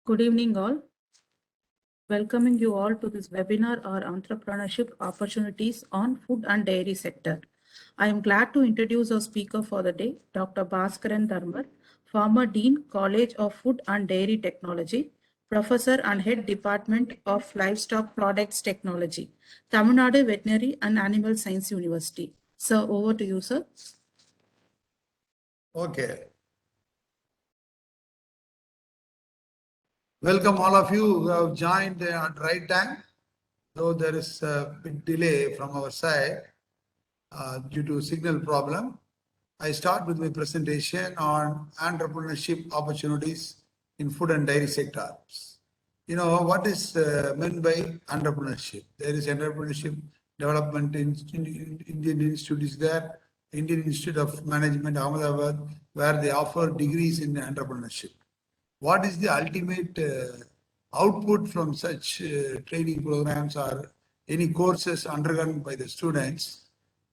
Good evening, all. Welcoming you all to this webinar on entrepreneurship opportunities on food and dairy sector. I am glad to introduce our speaker for the day, Dr. Bhaskaran Dharmar, former Dean, College of Food and Dairy Technology, Professor and Head Department of Livestock Products Technology, Tamil Nadu Veterinary and Animal Science University. Sir, over to you, sir. Okay. Welcome all of you who have joined at right time. Though there is a bit delay from our side due to signal problem. I start with my presentation on entrepreneurship opportunities in food and dairy sectors. You know, what is meant by entrepreneurship? There is entrepreneurship development in Indian Institute is there, Indian Institute of Management, Ahmedabad, where they offer degrees in entrepreneurship. What is the ultimate output from such training programs or any courses undergone by the students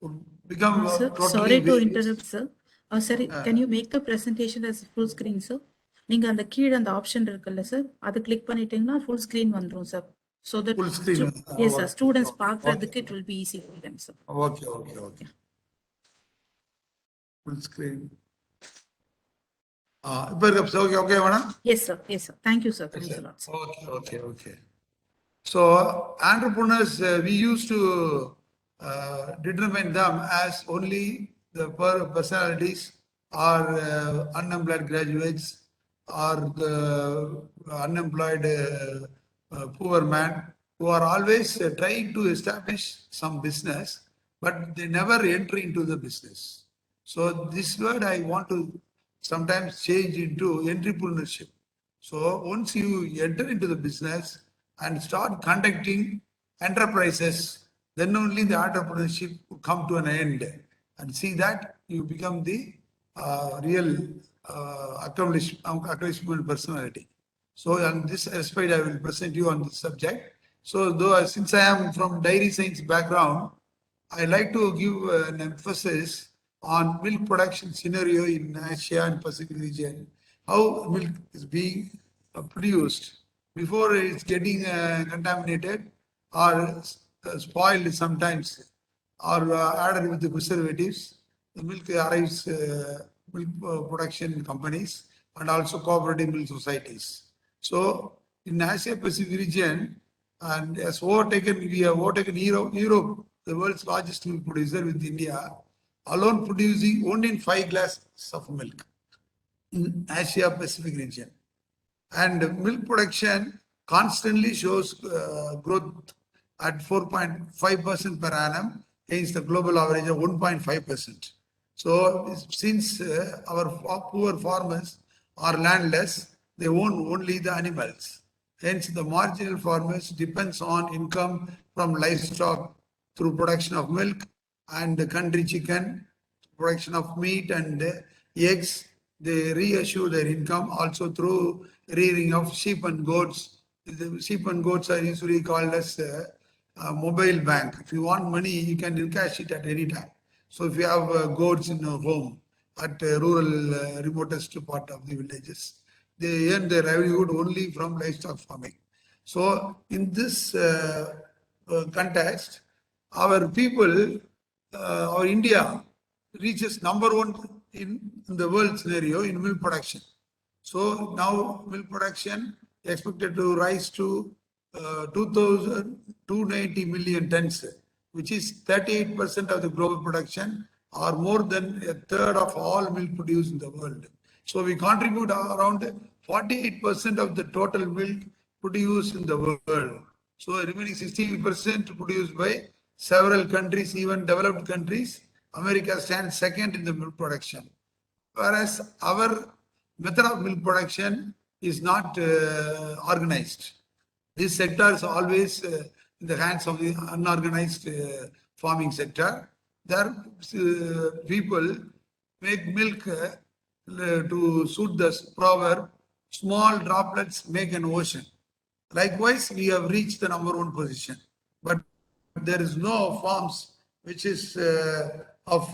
would become Sir, totally sorry to various. interrupt, sir. Sorry, can you make the presentation as full screen, sir? நீங்க அந்த கீழ அந்த option இருக்குல்ல sir அதை click பண்ணிட்டீங்கன்னா full screen வந்துரும் sir. So that Full screen. yes sir, students Okay. பார்க்கிறதுக்கு it will be easy for them, sir. Okay. Full screen. Okay, madam? Yes sir. Thank you, sir. Thanks a lot, sir. Okay. So entrepreneurs, we used to determine them as only the personalities or unemployed graduates or the unemployed poor man who are always trying to establish some business, but they never enter into the business. So this word I want to sometimes change into entrepreneurship. So once you enter into the business and start conducting enterprises, then only the entrepreneurship will come to an end. And see that you become the real accomplishment personality. So on this aspect, I will present you on this subject. So since I am from dairy science background, I like to give an emphasis on milk production scenario in Asia and Pacific region. How milk is being produced before it's getting contaminated or spoiled sometimes or added with the preservatives. The milk arrives milk production companies and also cooperative milk societies. So in Asia Pacific region, and we have overtaken Europe, the world's largest milk producer, with India alone producing only 5 glasses of milk in Asia Pacific region. And milk production constantly shows growth at 4.5% per annum against the global average of 1.5%. So since our poor farmers are landless, they own only the animals. Hence, the marginal farmers depends on income from livestock through production of milk and country chicken, production of meat and eggs. They reassure their income also through rearing of sheep and goats. The sheep and goats are usually called as a mobile bank. If you want money, you can encash it at any time. So if you have goats in a home at rural remotest part of the villages, they earn their livelihood only from livestock farming. So in this context, our people, our India reaches number one in the world scenario in milk production. So now milk production expected to rise to 2,290 million tons, which is 38% of the global production, or more than a third of all milk produced in the world. So we contribute around 48% of the total milk produced in the world. So the remaining 60% produced by several countries, even developed countries. America stands second in the milk production. Whereas our method of milk production is not organized. This sector is always in the hands of the unorganized farming sector. There people make milk to suit the proverb, small droplets make an ocean. Likewise, we have reached the number one position. But there is no farms which is of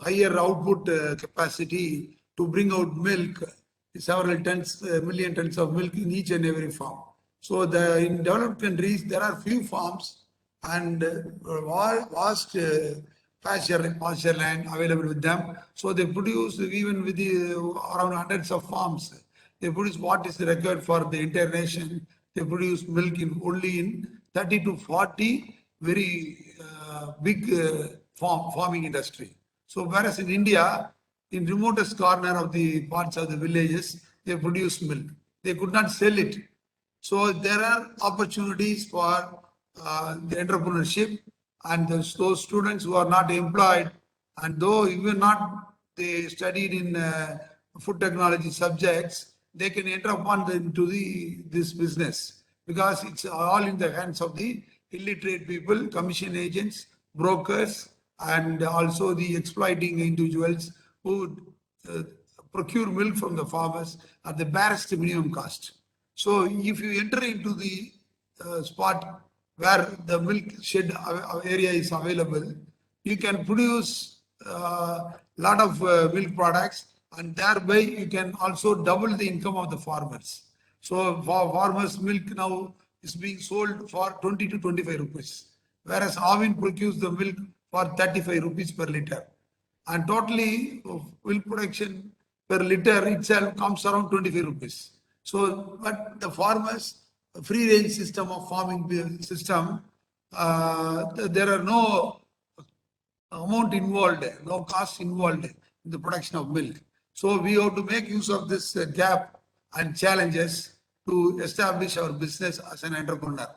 higher output capacity to bring out milk several tons, million tons of milk in each and every farm. So in developed countries, there are few farms and vast pasture land available with them. So they produce even with around hundreds of farms. They produce what is required for the entire nation. They produce milk only in 30 to 40 very big farming industry. So whereas in India, in remotest corner of the parts of the villages, they produce milk. They could not sell it. So there are opportunities for the entrepreneurship and those students who are not employed and though even not they studied in food technology subjects, they can enter upon into this business because it's all in the hands of the illiterate people, commission agents, brokers, and also the exploiting individuals who uh, procure milk from the farmers at the barest minimum cost. So if you enter into the spot where the milk shed area is available, you can produce a lot of milk products and thereby you can also double the income of the farmers. So for farmers, milk now is being sold for 20 to 25 rupees, whereas Avin procures the milk for 35 rupees per liter. And totally milk production per liter itself comes around 25 rupees. So, but the farmers, free range system of farming system, there are no amount involved, no cost involved in the production of milk. So we have to make use of this gap and challenges to establish our business as an entrepreneur.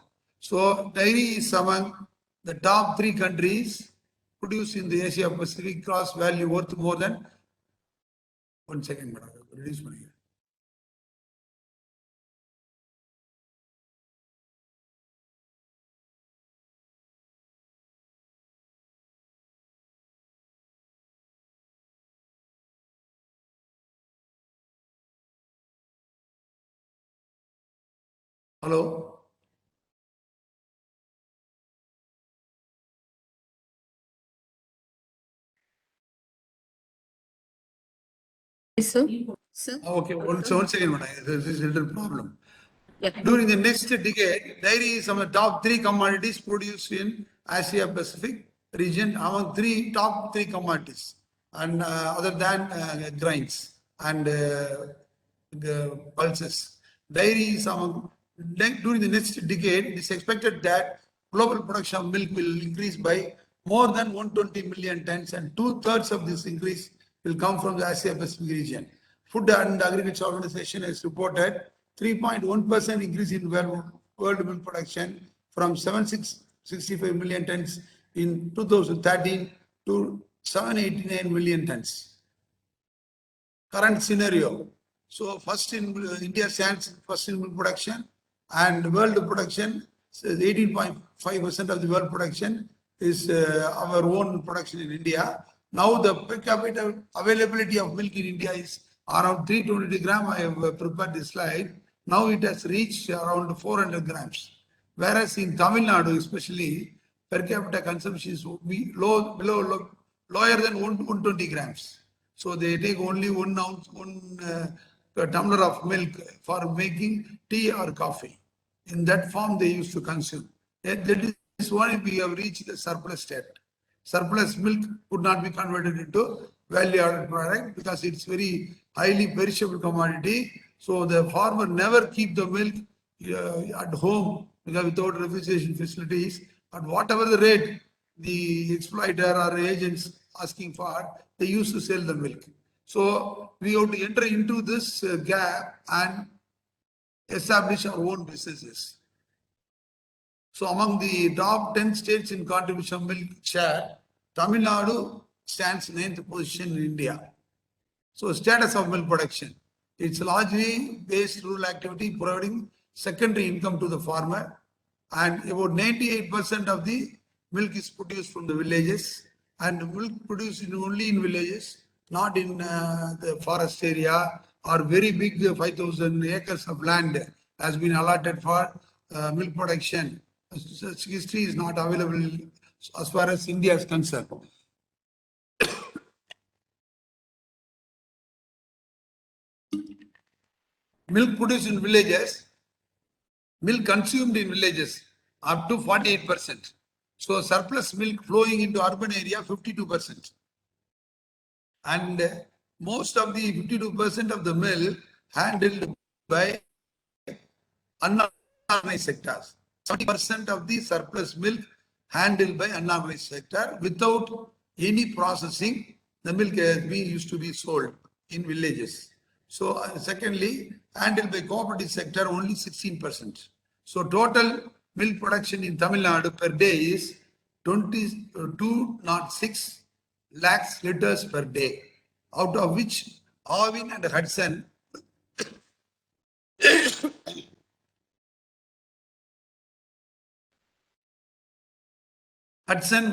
So dairy is among the top 3 countries produced in the Asia Pacific cross value worth more than 1 second, madam. Reduce money. Hello. Yes, sir. Sir? Okay, one second, madam. This is a little problem. Yeah. During the next decade, dairy is among the top 3 commodities produced in Asia Pacific region among top three commodities and other than grains and the pulses. Dairy is among during the next decade, it is expected that global production of milk will increase by more than 120 million tons and two-thirds of this increase will come from the Asia Pacific region. Food and Agriculture Organization has reported 3.1% increase in world milk production from 765 million tons in 2013 to 789 million tons. Current scenario. So first in India stands first in milk production and world production, 18.5% of the world production is our own production in India. Now the per capita availability of milk in India is around 320 grams. I have prepared this slide. Now it has reached around 400 grams. Whereas in Tamil Nadu especially, per capita consumption is lower than 120 grams. So they take only 1 ounce, tumbler of milk for making tea or coffee. In that form, they used to consume. That is why we have reached the surplus state. Surplus milk could not be converted into value-added product because it's very highly perishable commodity. So the farmer never keep the milk at home because without refrigeration facilities. At whatever the rate the exploiter or agents asking for, they used to sell the milk. So we have to enter into this gap and establish our own businesses. So among the top 10 states in contribution milk share, Tamil Nadu stands 9th position in India. So status of milk production. It's largely based rural activity providing secondary income to the farmer and about 98% of the milk is produced from the villages and milk produced only in villages, not in the forest area or very big 5,000 acres of land has been allotted for milk production. Such history is not available as far as India is concerned. Milk produced in villages, milk consumed in villages up to 48%. So surplus milk flowing into urban area 52%. And most of the 52% of the milk handled by unorganized sectors. 70% of the surplus milk handled by unorganized sector without any processing. The milk has been used to be sold in villages. So secondly, handled by cooperative sector only 16%. So total milk production in Tamil Nadu per day is 2206 lakhs liters per day, out of which Arvin and Hudson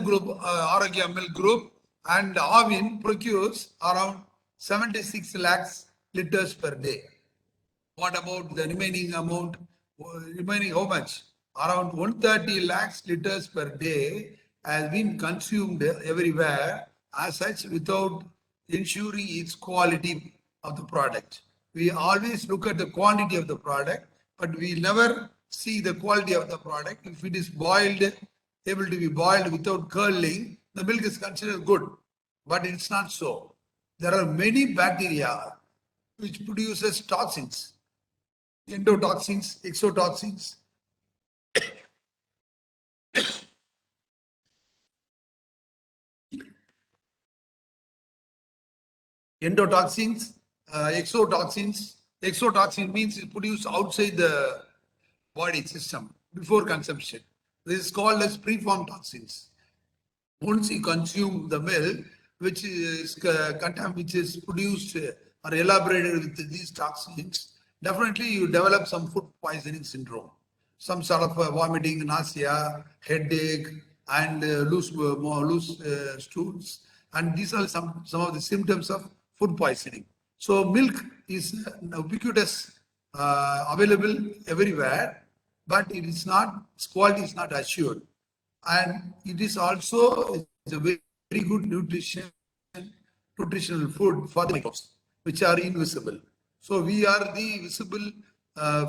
Group, Arogya Milk Group, and Arvin procures around 76 lakhs liters per day. What about the remaining amount? Remaining how much? Around 130 lakhs liters per day has been consumed everywhere as such without ensuring its quality of the product. We always look at the quantity of the product, but we never see the quality of the product. If it is boiled, able to be boiled without curdling, the milk is considered good, but it's not so. There are many bacteria which produces toxins, endotoxins, exotoxins. Endotoxins, exotoxins. Exotoxin means it produced outside the body system before consumption. This is called as preformed toxins. Once you consume the milk, which is produced or elaborated with these toxins, definitely you develop some food poisoning syndrome, some sort of vomiting, nausea, headache, and loose stools. And these are some of the symptoms of food poisoning. So milk is ubiquitous, available everywhere, but it is not, its quality is not assured. And it is also a very good nutritional food for the microbes, which are invisible. So we are the visible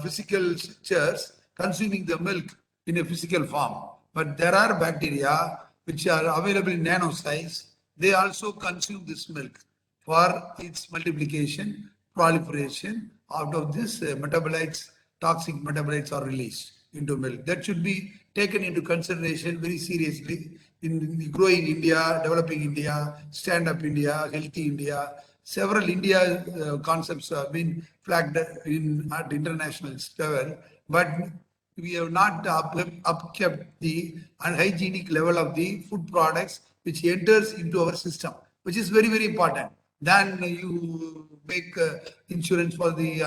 physical structures consuming the milk in a physical form. But there are bacteria which are available in nano size. They also consume this milk for its multiplication, proliferation. Out of this, metabolites, toxic metabolites are released into milk. That should be taken into consideration very seriously in the growing India, developing India, stand-up India, healthy India. Several India concepts have been flagged at international level, but we have not upkept the unhygienic level of the food products which enters into our system, which is very, very important. Then you make insurance for the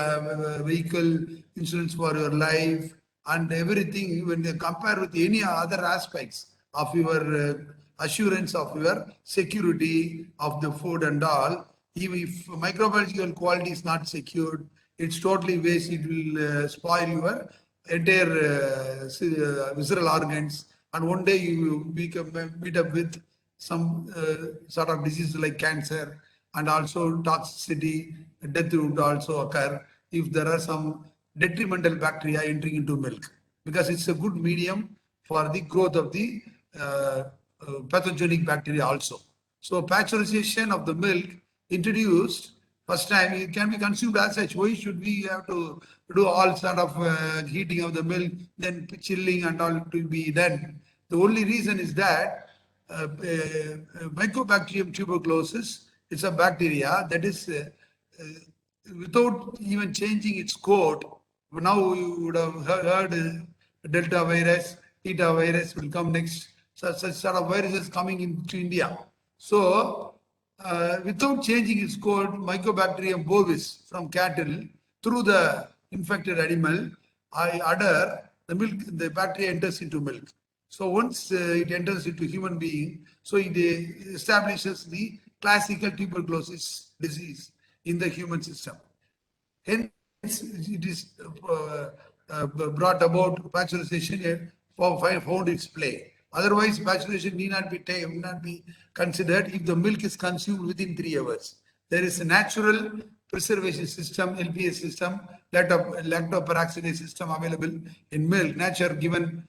vehicle, insurance for your life, and everything. When you compare with any other aspects of your assurance of your security of the food and all, even if microbiological quality is not secured, it's totally waste. It will spoil your entire visceral organs, and one day you meet up with some sort of disease like cancer, and also toxicity, death would also occur if there are some detrimental bacteria entering into milk, because it's a good medium for the growth of the pathogenic bacteria also. So pasteurization of the milk introduced first time, it can be consumed as such. Why should we have to do all sort of heating of the milk, then chilling and all to be done? The only reason is that Mycobacterium tuberculosis is a bacteria that is without even changing its code. Now you would have heard Delta virus, Theta virus will come next. Such sort of viruses coming into India. So without changing its code, Mycobacterium bovis from cattle through the infected animal, udder, the milk, the bacteria enters into milk. So once it enters into human being, so it establishes the classical tuberculosis disease in the human system. Hence, it is brought about pasteurization for found its play. Otherwise, pasteurization need not be considered if the milk is consumed within 3 hours. There is a natural preservation system, LPS system, lactoperoxidase system available in milk. Nature given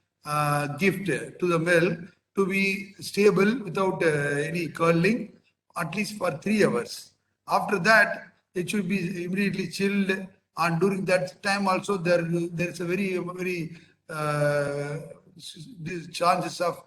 gift to the milk to be stable without any curdling, at least for 3 hours. After that, it should be immediately chilled, and during that time also there is a very chances of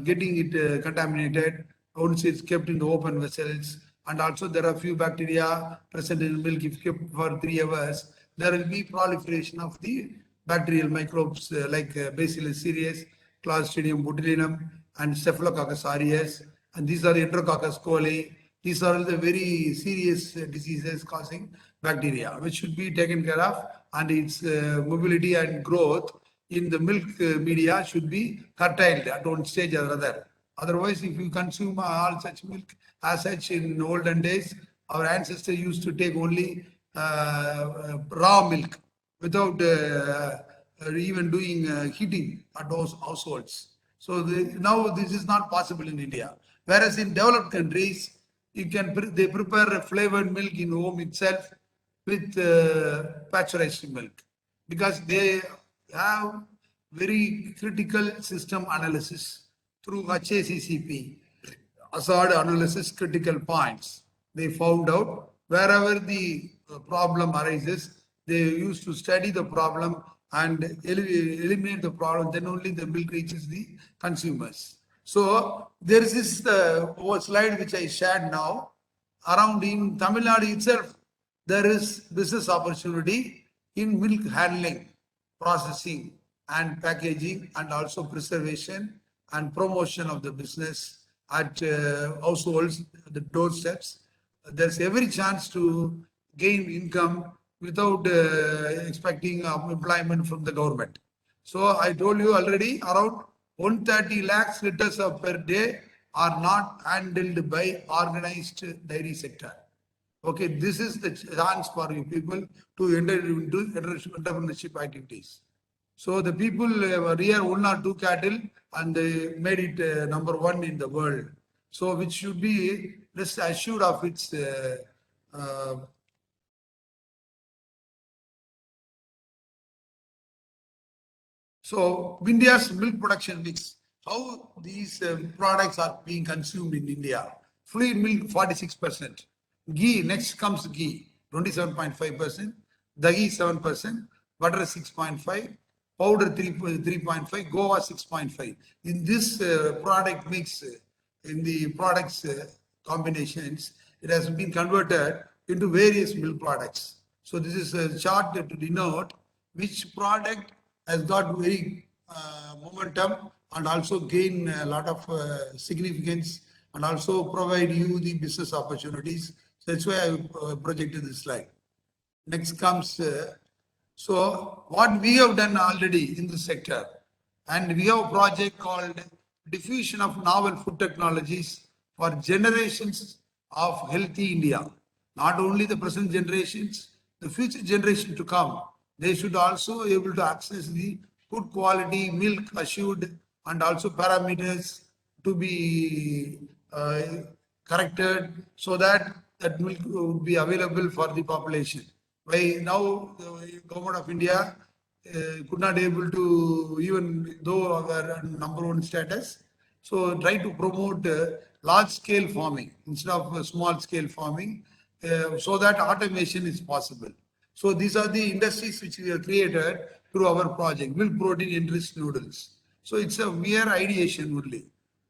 getting it contaminated once it's kept in the open vessels. And also there are few bacteria present in milk. If kept for 3 hours, there will be proliferation of the bacterial microbes like Bacillus cereus, Clostridium botulinum, and Staphylococcus aureus. And these are Enterococcus coli. These are the very serious diseases causing bacteria, which should be taken care of, and its mobility and growth in the milk media should be curtailed at one stage or other. Otherwise, if you consume all such milk as such in olden days, our ancestors used to take only raw milk without even doing heating at those households. So now this is not possible in India. Whereas in developed countries, they prepare a flavored milk in home itself with pasteurized milk, because they have very critical system analysis through HACCP, hazard analysis critical points. They found out wherever the problem arises, they used to study the problem and eliminate the problem. Then only the milk reaches the consumers. So there is this slide which I shared now. Around in Tamil Nadu itself, there is business opportunity in milk handling, processing, and packaging, and also preservation and promotion of the business at households, the doorsteps. There's every chance to gain income without expecting employment from the government. So I told you already, around 130 lakhs liters of per day are not handled by organized dairy sector. Okay, this is the chance for you people to enter into entrepreneurship activities. So the people rear 1 or 2 cattle and they made it #1 in the world. So which should be rest assured of its so India's milk production mix, how these products are being consumed in India. Fluid milk 46%. Ghee, next comes ghee, 27.5%. Dahi 7%. Butter 6.5. Powder 3.5. Goa 6.5. In this product mix, in the products combinations, it has been converted into various milk products. So this is a chart to denote which product has got very momentum and also gain a lot of significance and also provide you the business opportunities. So that's why I projected this slide. Next comes, so what we have done already in the sector, and we have a project called Diffusion of Novel Food Technologies for Generations of Healthy India. Not only the present generations, the future generation to come, they should also be able to access the good quality milk assured and also parameters to be corrected so that that milk would be available for the population. Why now the government of India could not able to, even though our #1 status, so try to promote large scale farming instead of small scale farming, so that automation is possible. So these are the industries which we have created through our project, milk protein enriched noodles. So it's a mere ideation only.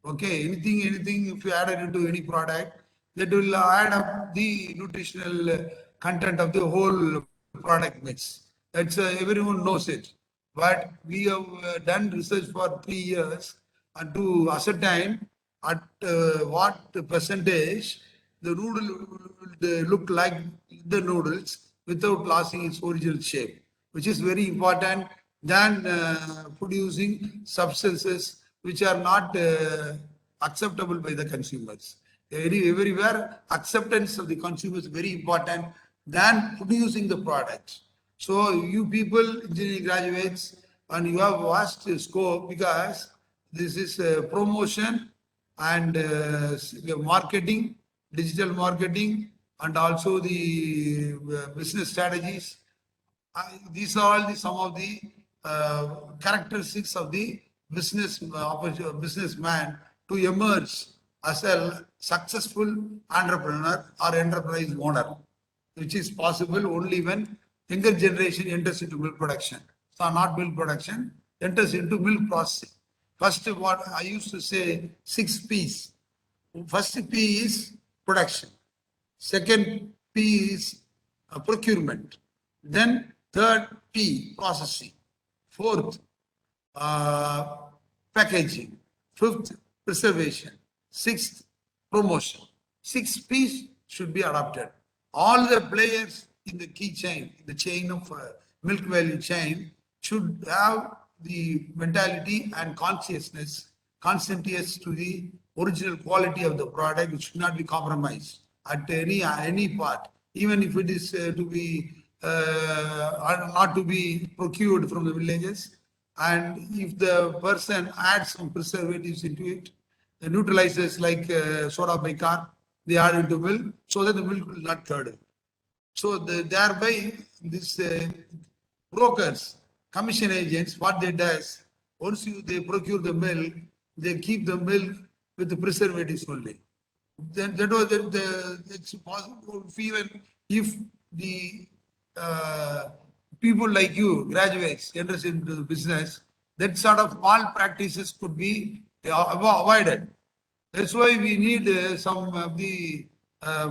Okay, anything if you add it into any product, that will add up the nutritional content of the whole product mix. That's everyone knows it. But we have done research for 3 years and to ascertain at what percentage the noodle will look like the noodles without losing its original shape, which is very important than producing substances which are not acceptable by the consumers. Everywhere, acceptance of the consumer is very important than producing the product. So you people, engineering graduates, and you have vast scope because this is promotion and marketing, digital marketing, and also the business strategies. These are all some of the characteristics of the businessman to emerge as a successful entrepreneur or enterprise owner, which is possible only when younger generation enters into milk production. So not milk production, enters into milk processing. First, what I used to say, 6 P's. First P is production. Second P is procurement. Then third P, processing. Fourth, uh, packaging. Fifth, preservation. Sixth, promotion. 6 P's should be adopted. All the players in the key chain, the chain of milk value chain, should have the mentality and conscientious to the original quality of the product, which should not be compromised at any part, even if it is to be not to be procured from the villages. And if the person adds some preservatives into it, the neutralizers like soda bicarb, they add into milk so that the milk will not curdle. So thereby, this brokers, commission agents, what they does, once they procure the milk, they keep the milk with the preservatives only. Then that was it's possible even if the people like you, graduates, enters into the business, that sort of malpractices could be avoided. That's why we need some of the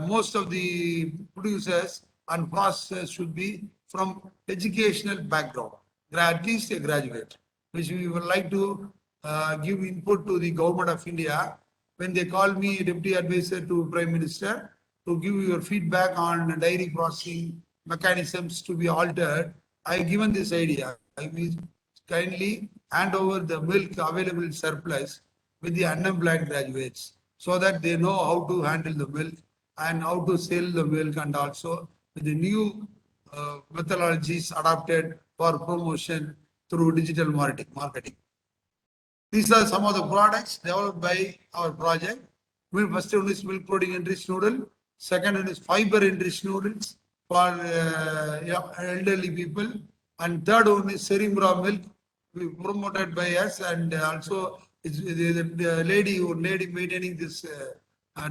most of the producers and processors should be from educational background, at least a graduate, which we would like to give input to the government of India. When they call me deputy advisor to Prime Minister to give your feedback on dairy processing mechanisms to be altered, I have given this idea. I will kindly hand over the milk available surplus with the unemployed graduates so that they know how to handle the milk and how to sell the milk, and also with the new methodologies adopted for promotion through digital marketing. These are some of the products developed by our project. First one is milk protein enriched noodle. Second one is fiber enriched noodles for elderly people. And third one is Serimbra milk, promoted by us, and also the lady maintaining this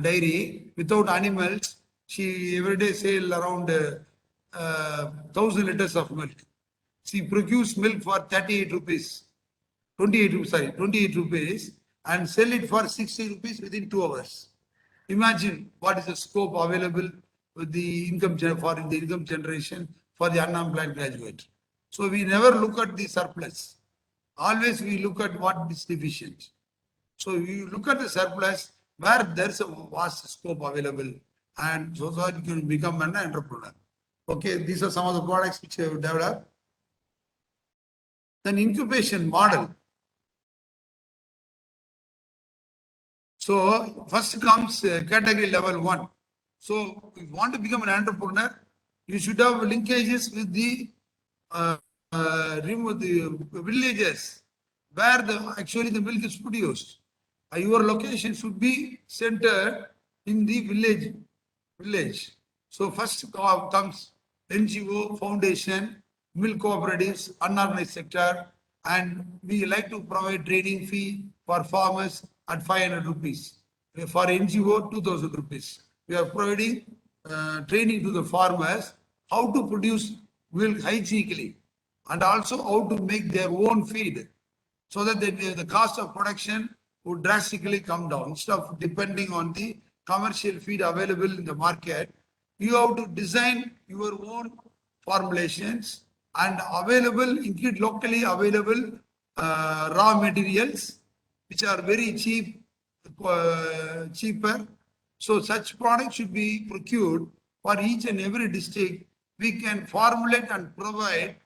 dairy without animals. She every day sell around 1,000 liters of milk. She procures milk for 38 rupees. 28 rupees and sell it for 60 rupees within 2 hours. Imagine what is the scope available with the income for the income generation for the unemployed graduate. So we never look at the surplus. Always we look at what is deficient. So you look at the surplus where there's a vast scope available, and so that you can become an entrepreneur. Okay, these are some of the products which I have developed. Then incubation model. So first comes category level 1. So if you want to become an entrepreneur, you should have linkages with the remove the villages where actually the milk is produced. Your location should be centered in the village. So first comes NGO, foundation, milk cooperatives, unorganized sector, and we like to provide training fee for farmers at 500 rupees. For NGO, 2,000 rupees. We are providing training to the farmers how to produce milk hygienically and also how to make their own feed so that the cost of production would drastically come down. Instead of depending on the commercial feed available in the market, you have to design your own formulations and include locally available raw materials which are very cheaper. So such products should be procured for each and every district. We can formulate and provide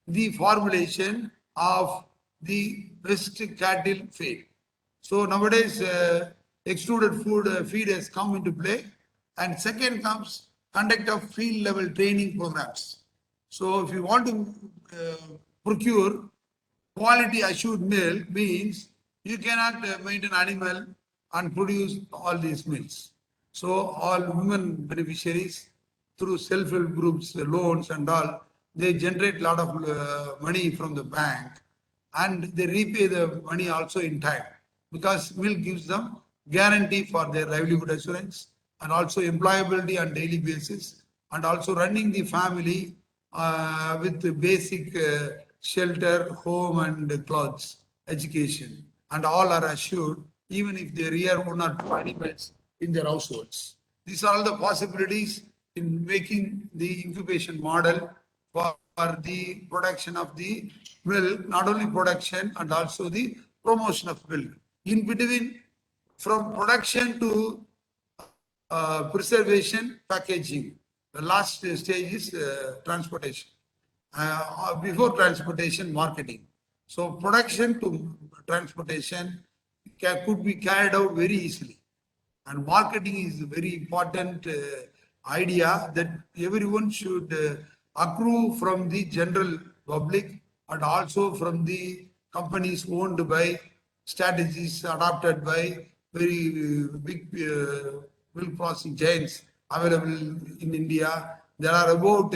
the formulation of the best cattle feed. So nowadays, extruded food feed has come into play. And second comes conduct of field level training programs. So if you want to procure quality assured milk, means you cannot maintain animal and produce all these milks. So all women beneficiaries through self-help groups, loans and all, they generate a lot of money from the bank and they repay the money also in time because milk gives them guarantee for their livelihood assurance and also employability on daily basis and also running the family with the basic shelter, home and clothes, education and all are assured even if they rear one or two animals in their households. These are all the possibilities in making the incubation model for the production of the milk, not only production and also the promotion of milk. In between, from production to preservation, packaging. The last stage is transportation. Before transportation, marketing. So production to transportation could be carried out very easily. And marketing is a very important idea that everyone should accrue from the general public and also from the companies owned by strategies adopted by very big milk processing giants available in India. There are about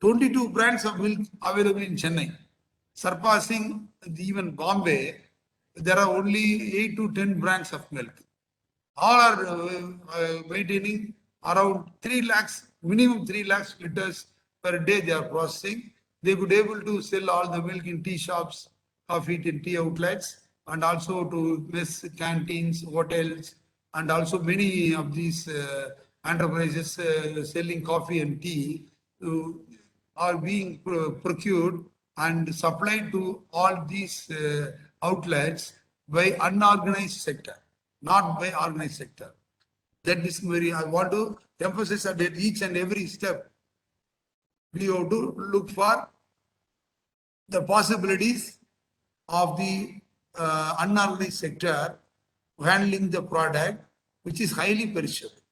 22 brands of milk available in Chennai, surpassing even Bombay. There are only 8 to 10 brands of milk. All are maintaining around 3 lakhs, minimum 3 lakhs liters per day they are processing. They could able to sell all the milk in tea shops, coffee in tea outlets, and also to mess canteens, hotels, and also many of these enterprises selling coffee and tea are being procured and supplied to all these outlets by unorganized sector, not by organized sector. That is very, I want to emphasize that at each and every step, we have to look for the possibilities of the unorganized sector handling the product, which is highly perishable.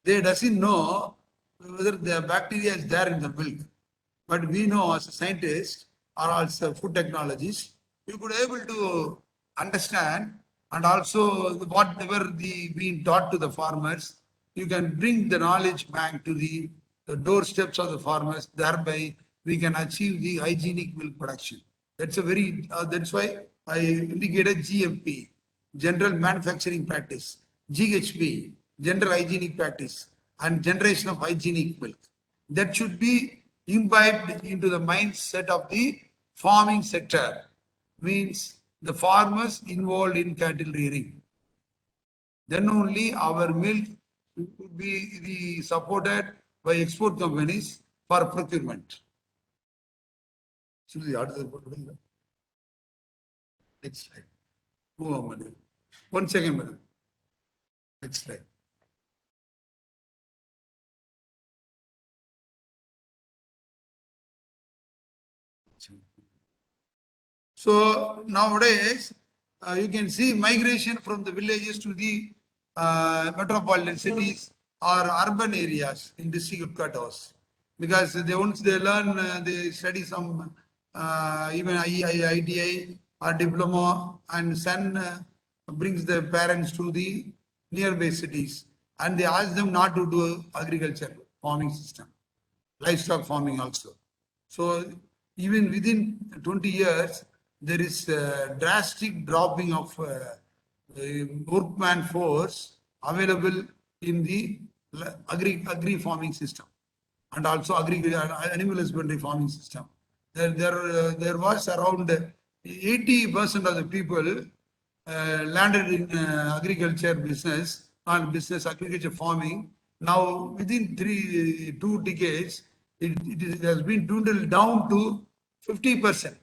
They doesn't know whether the bacteria is there in the milk. But we know as a scientist or as a food technologist, we could able to understand and also whatever the being taught to the farmers, you can bring the knowledge back to the doorsteps of the farmers. Thereby, we can achieve the hygienic milk production. That's a very. That's why I indicated GMP, General Manufacturing Practice, GHP, General Hygienic Practice, and generation of hygienic milk. That should be imbibed into the mindset of the farming sector, means the farmers involved in cattle rearing. Then only our milk would be supported by export companies for procurement. Next slide. One second, madam. Next slide. So nowadays, you can see migration from the villages to the metropolitan cities or urban areas in district headquarters. Because once they learn, they study some even ITI or diploma, and son brings the parents to the nearby cities, and they ask them not to do agriculture farming system, livestock farming also. So even within 20 years, there is a drastic dropping of workman force available in the agri farming system and also animal husbandry farming system. There was around 80% of the people landed in agriculture business and business agriculture farming. Now within 2 decades, it has been dwindled down to 50%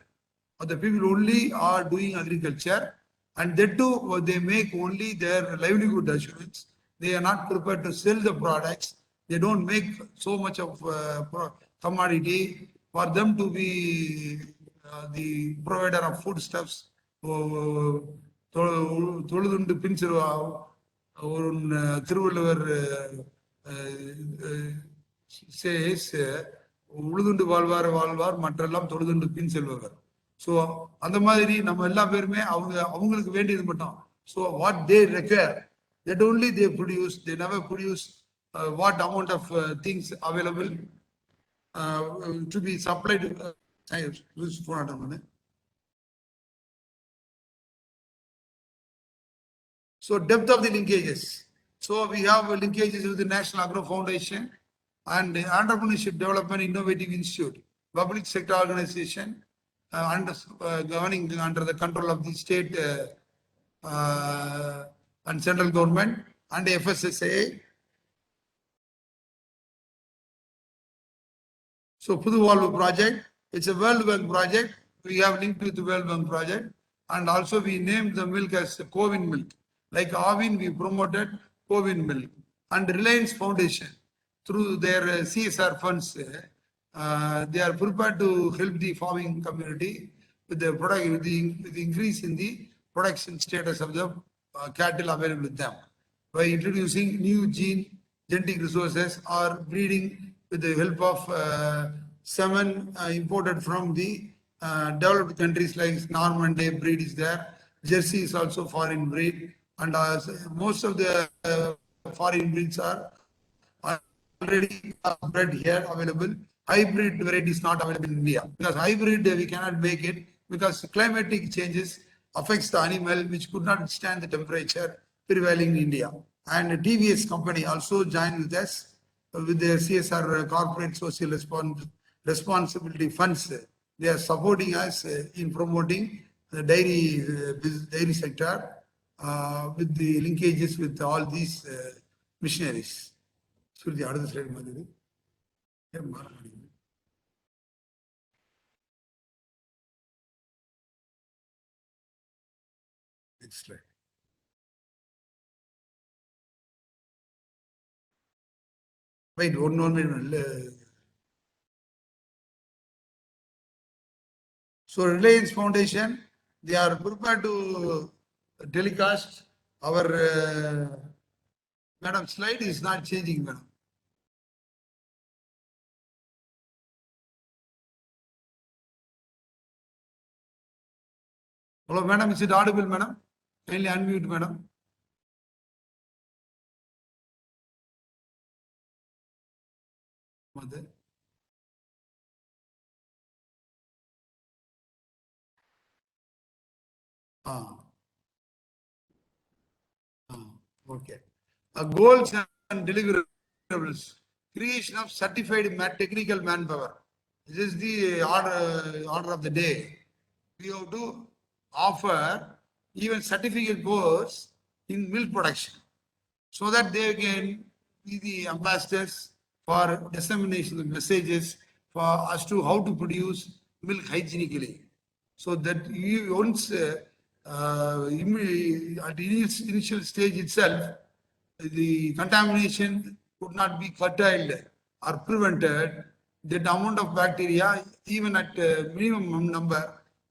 of the people only are doing agriculture, and they too they make only their livelihood assurance. They are not prepared to sell the products. They don't make so much of commodity for them to be the provider of foodstuffs. தொழுதுண்டு பின் ஒரு Thiruvalluvar says உழுதுண்டு வாழ்வார் வாழ்வார் மற்றெல்லாம் தொழுதுண்டு பின் செல்பவர். So அந்த மாதிரி நம்ம எல்லா பேருமே அவங்களுக்கு வேண்டியது மட்டும். So what they require That only they produce. They never produce what amount of things available to be supplied. So depth of the linkages. So we have linkages with the National Agro Foundation and the Entrepreneurship Development Innovative Institute, public sector organization, governing under the control of the state and central government and the FSSA. So Puduvalvu project, it's a World Bank project. We have linked with the World Bank project. And also we named the milk as Covin milk. Like Avin, we promoted Covin milk. And Reliance Foundation, through their CSR funds, they are prepared to help the farming community with the product, with the increase in the production status of the cattle available with them by introducing new genetic resources or breeding with the help of semen imported from the developed countries like Normandy breed is there. Jersey is also foreign breed, and most of the foreign breeds are already bred here available. Hybrid variety is not available in India because hybrid we cannot make it because climatic changes affects the animal which could not withstand the temperature prevailing in India. And TVS company also joined with us with their CSR corporate social responsibility funds. They are supporting us in promoting the dairy sector with the linkages with all these missionaries. Surya, அடுத்த slide மாதிரி ஏன் மாற மாட்டேங்குது? Next slide. Wait, one minute. So Reliance Foundation, they are prepared to telecast our madam slide is not changing, madam. Hello, madam, is it audible, madam? Kindly unmute, madam. Mother. Ah. Okay. Goals and deliverables. Creation of certified technical manpower. This is the order of the day. We have to offer even certificate course in milk production so that they can be the ambassadors for dissemination of messages for as to how to produce milk hygienically. So that you once at the initial stage itself, the contamination could not be curtailed or prevented. That amount of bacteria, even at minimum number,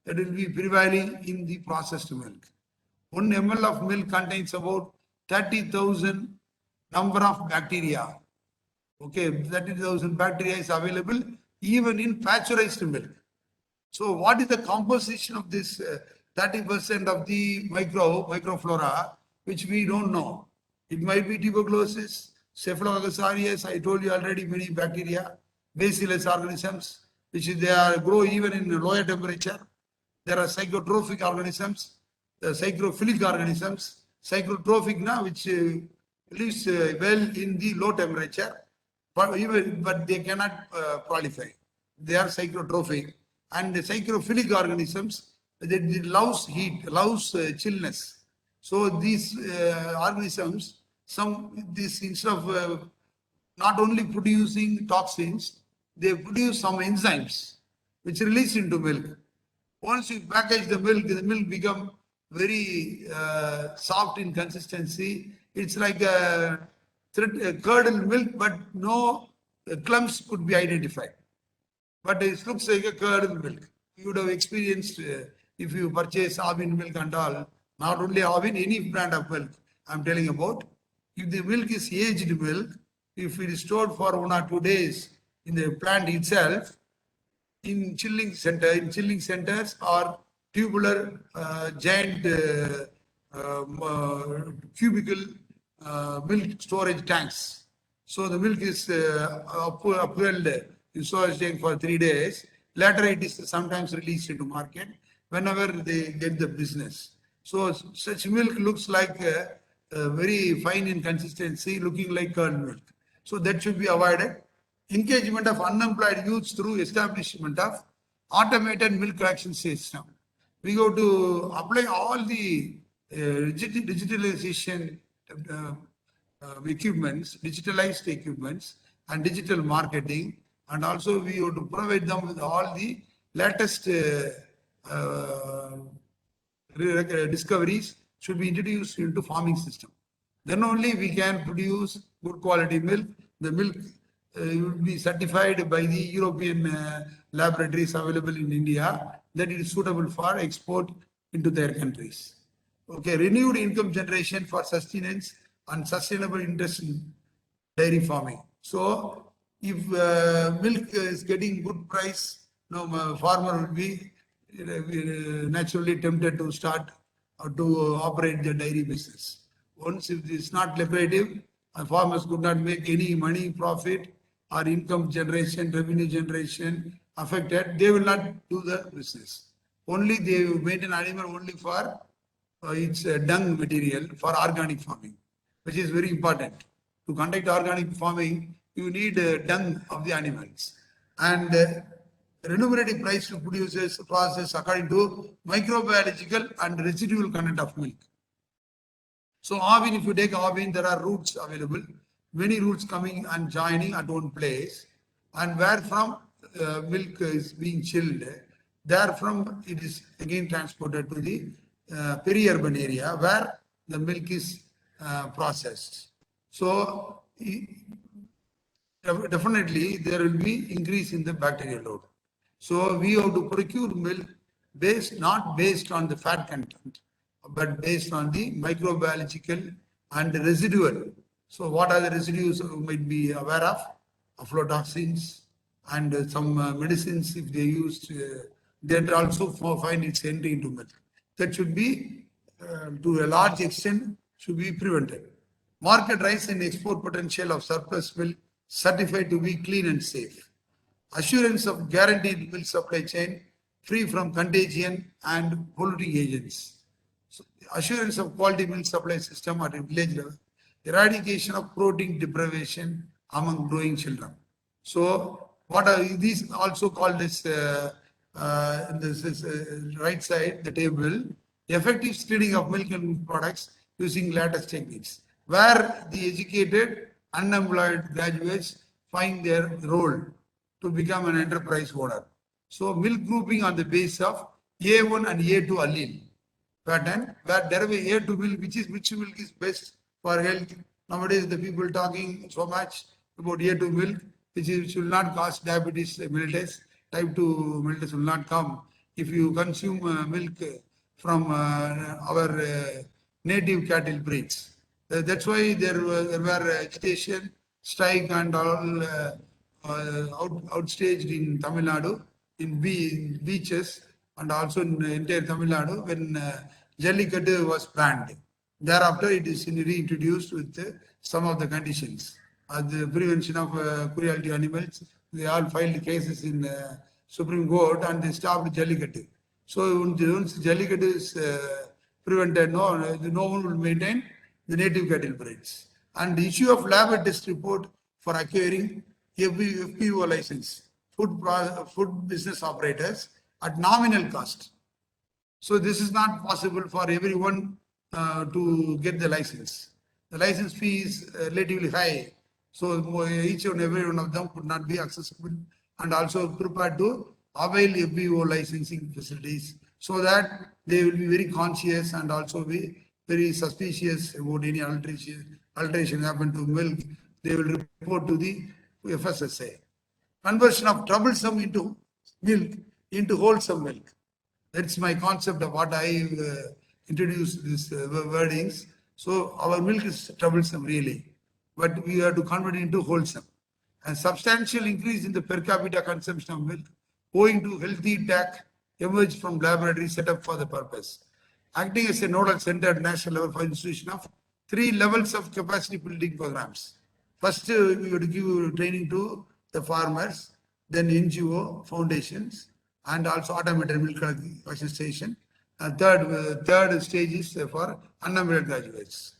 that will be prevailing in the processed milk. 1 ml of milk contains about 30,000 number of bacteria. Okay, 30,000 bacteria is available even in pasteurized milk. So what is the composition of this 30% of the microflora, which we don't know? It might be tuberculosis, Staphylococcus aureus, I told you already, many bacteria, bacillus organisms, which they are grow even in lower temperature. There are psychotrophic organisms, the psychrophilic organisms, psychotrophic now, which lives well in the low temperature, but they cannot proliferate. They are psychotrophic, and the psychrophilic organisms that loves heat, loves chillness. So these organisms, instead of not only producing toxins, they produce some enzymes which release into milk. Once you package the milk become very soft in consistency. It's like a curdled milk, but no clumps could be identified. But it looks like a curdled milk. You would have experienced if you purchase Avin milk and all, not only Avin, any brand of milk I'm telling about. If the milk is aged milk, if it is stored for 1 or 2 days in the plant itself, in chilling centers or tubular giant cubicle milk storage tanks. So the milk is upheld in storage tank for 3 days. Later it is sometimes released into market whenever they get the business. So such milk looks like very fine in consistency, looking like curd milk. So that should be avoided. Engagement of unemployed youths through establishment of automated milk collection system. We go to apply all the digitalization uh, equipments, digitalized equipments and digital marketing, and also we have to provide them with all the latest uh, discoveries should be introduced into farming system. Then only we can produce good quality milk. The milk will be certified by the European laboratories available in India that it is suitable for export into their countries. Okay, renewed income generation for sustenance and sustainable interest in dairy farming. So if milk is getting good price, farmer will be naturally tempted to start or to operate the dairy business. Once if it's not lucrative, farmers could not make any money, profit or income generation, revenue generation affected, they will not do the business. Only they maintain animal only for its dung material for organic farming, which is very important. To conduct organic farming, you need dung of the animals. And remunerative price to producers process according to microbiological and residual content of milk. So Avin, if you take Avin, there are routes available, many routes coming and joining at one place, and where from milk is being chilled, therefrom it is again transported to the peri-urban area where the milk is processed. So definitely there will be increase in the bacterial load. So we have to procure milk not based on the fat content, but based on the microbiological and residual. So what are the residues you might be aware of? Aflatoxins and some medicines if they used, that also find its entry into milk. That should be, to a large extent, should be prevented. Market rise and export potential of surplus milk certified to be clean and safe. Assurance of guaranteed milk supply chain free from contagion and polluting agents. So, assurance of quality milk supply system at a village level. Eradication of protein deprivation among growing children. So, what are these also called as this is right side the table? Effective screening of milk and products using latest techniques, where the educated unemployed graduates find their role to become an enterprise owner. So milk grouping on the basis of A1 and A2 allele pattern, where there is A2 milk, which milk is best for health. Nowadays the people talking so much about A2 milk, which will not cause diabetes mellitus. Type 2 mellitus will not come if you consume milk from our native cattle breeds. That's why there were agitation, strike and all outstaged in Tamil Nadu, in beaches and also in entire Tamil Nadu when Jallikattu was banned. Thereafter it is reintroduced with some of the conditions. The prevention of cruelty to animals, they all filed cases in Supreme Court and they stopped Jallikattu. So once Jallikattu is prevented, no one will maintain the native cattle breeds. And the issue of lab test report for acquiring FPO license, food business operators at nominal cost. So this is not possible for everyone to get the license. The license fee is relatively high. So each and every one of them could not be accessible and also prepared to avail FPO licensing facilities so that they will be very conscious and also be very suspicious about any alteration happen to milk. They will report to the FSSA. Conversion of troublesome into milk into wholesome milk. That's my concept of what I introduced these wordings. So our milk is troublesome really, but we have to convert it into wholesome. And substantial increase in the per capita consumption of milk owing to healthy tech emerged from laboratories set up for the purpose. Acting as a nodal center at national level for institution of three levels of capacity building programs. First, we would give training to the farmers, then NGO, foundations, and also automated milk collection station. Third stage is for unemployed graduates.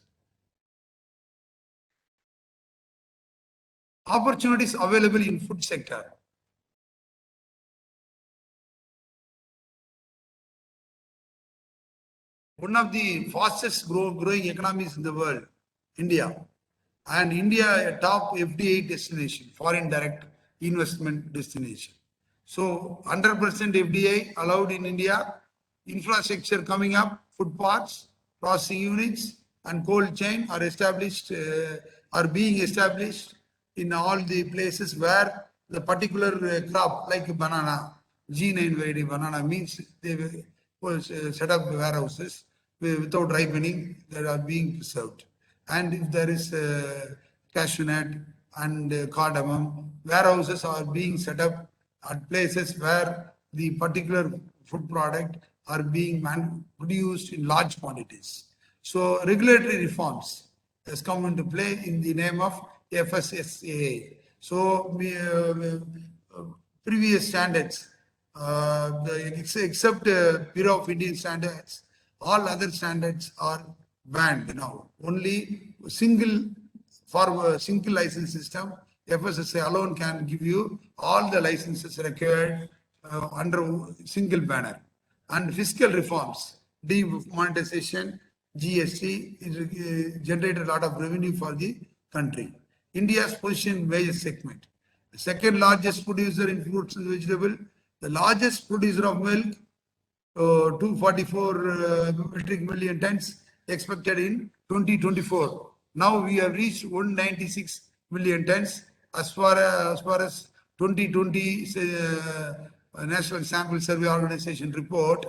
Opportunities available in food sector. One of the fastest growing economies in the world, India. And India a top FDI destination, foreign direct investment destination. So 100% FDI allowed in India, infrastructure coming up, food parks, processing units, and cold chain are established, are being established in all the places where the particular crop like banana, G9 variety banana means they will set up warehouses without ripening that are being preserved. And if there is cashew nut and cardamom, warehouses are being set up at places where the particular food product are being produced in large quantities. So regulatory reforms has come into play in the name of FSSAI. So previous standards, except Bureau of Indian Standards, all other standards are banned now. Only for a single license system, FSSAI alone can give you all the licenses required under single banner. And fiscal reforms, demonetization, GST generated a lot of revenue for the country. India's position in major segment. The second largest producer in fruits and vegetables, the largest producer of milk, 244 metric million tons expected in 2024. Now we have reached 196 million tons as far as 2020 National Sample Survey Organization report.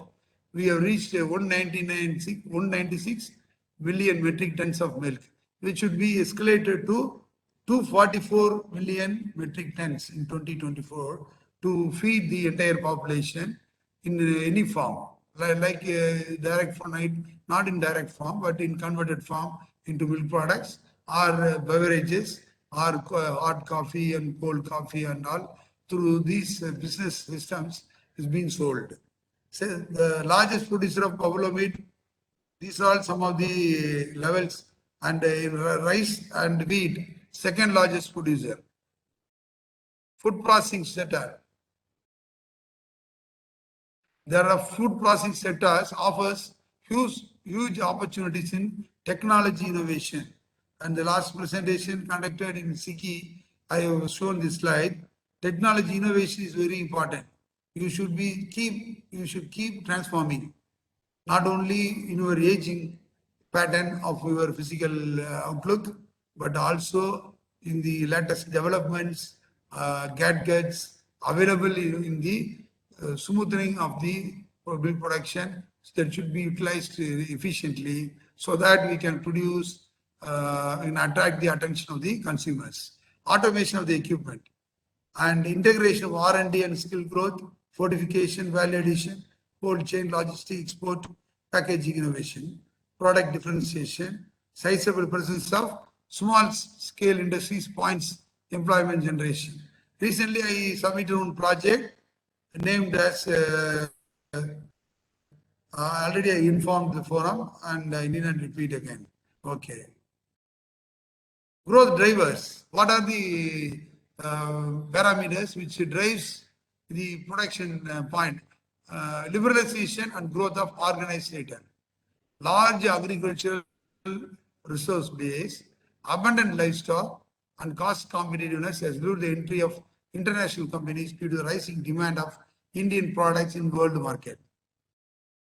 We have reached 196 million metric tons of milk, which should be escalated to 244 million metric tons in 2024 to feed the entire population in any form, like direct form, not in direct form, but in converted form into milk products or beverages or hot coffee and cold coffee and all through these business systems is being sold. So the largest producer of buffalo meat, these are all some of the levels, and rice and wheat, second largest producer. Food processing sector. There are food processing sectors offers huge opportunities in technology innovation. And the last presentation conducted in Siki, I have shown this slide. Technology innovation is very important. You should keep transforming, not only in your aging pattern of your physical outlook, but also in the latest developments, gadgets available in the smoothing of the milk production that should be utilized efficiently so that we can produce and attract the attention of the consumers. Automation of the equipment and integration of R&D and skill growth, fortification, value addition, cold chain, logistics, export, packaging innovation, product differentiation, sizable presence of small scale industries, points, employment generation. Recently, I submitted one project named as, already I informed the forum and I need not repeat again. Okay. Growth drivers. What are the parameters which drives the production point? Liberalization and growth of organized sector. Large agricultural resource base, abundant livestock, and cost competitiveness has lured the entry of international companies due to the rising demand of Indian products in world market.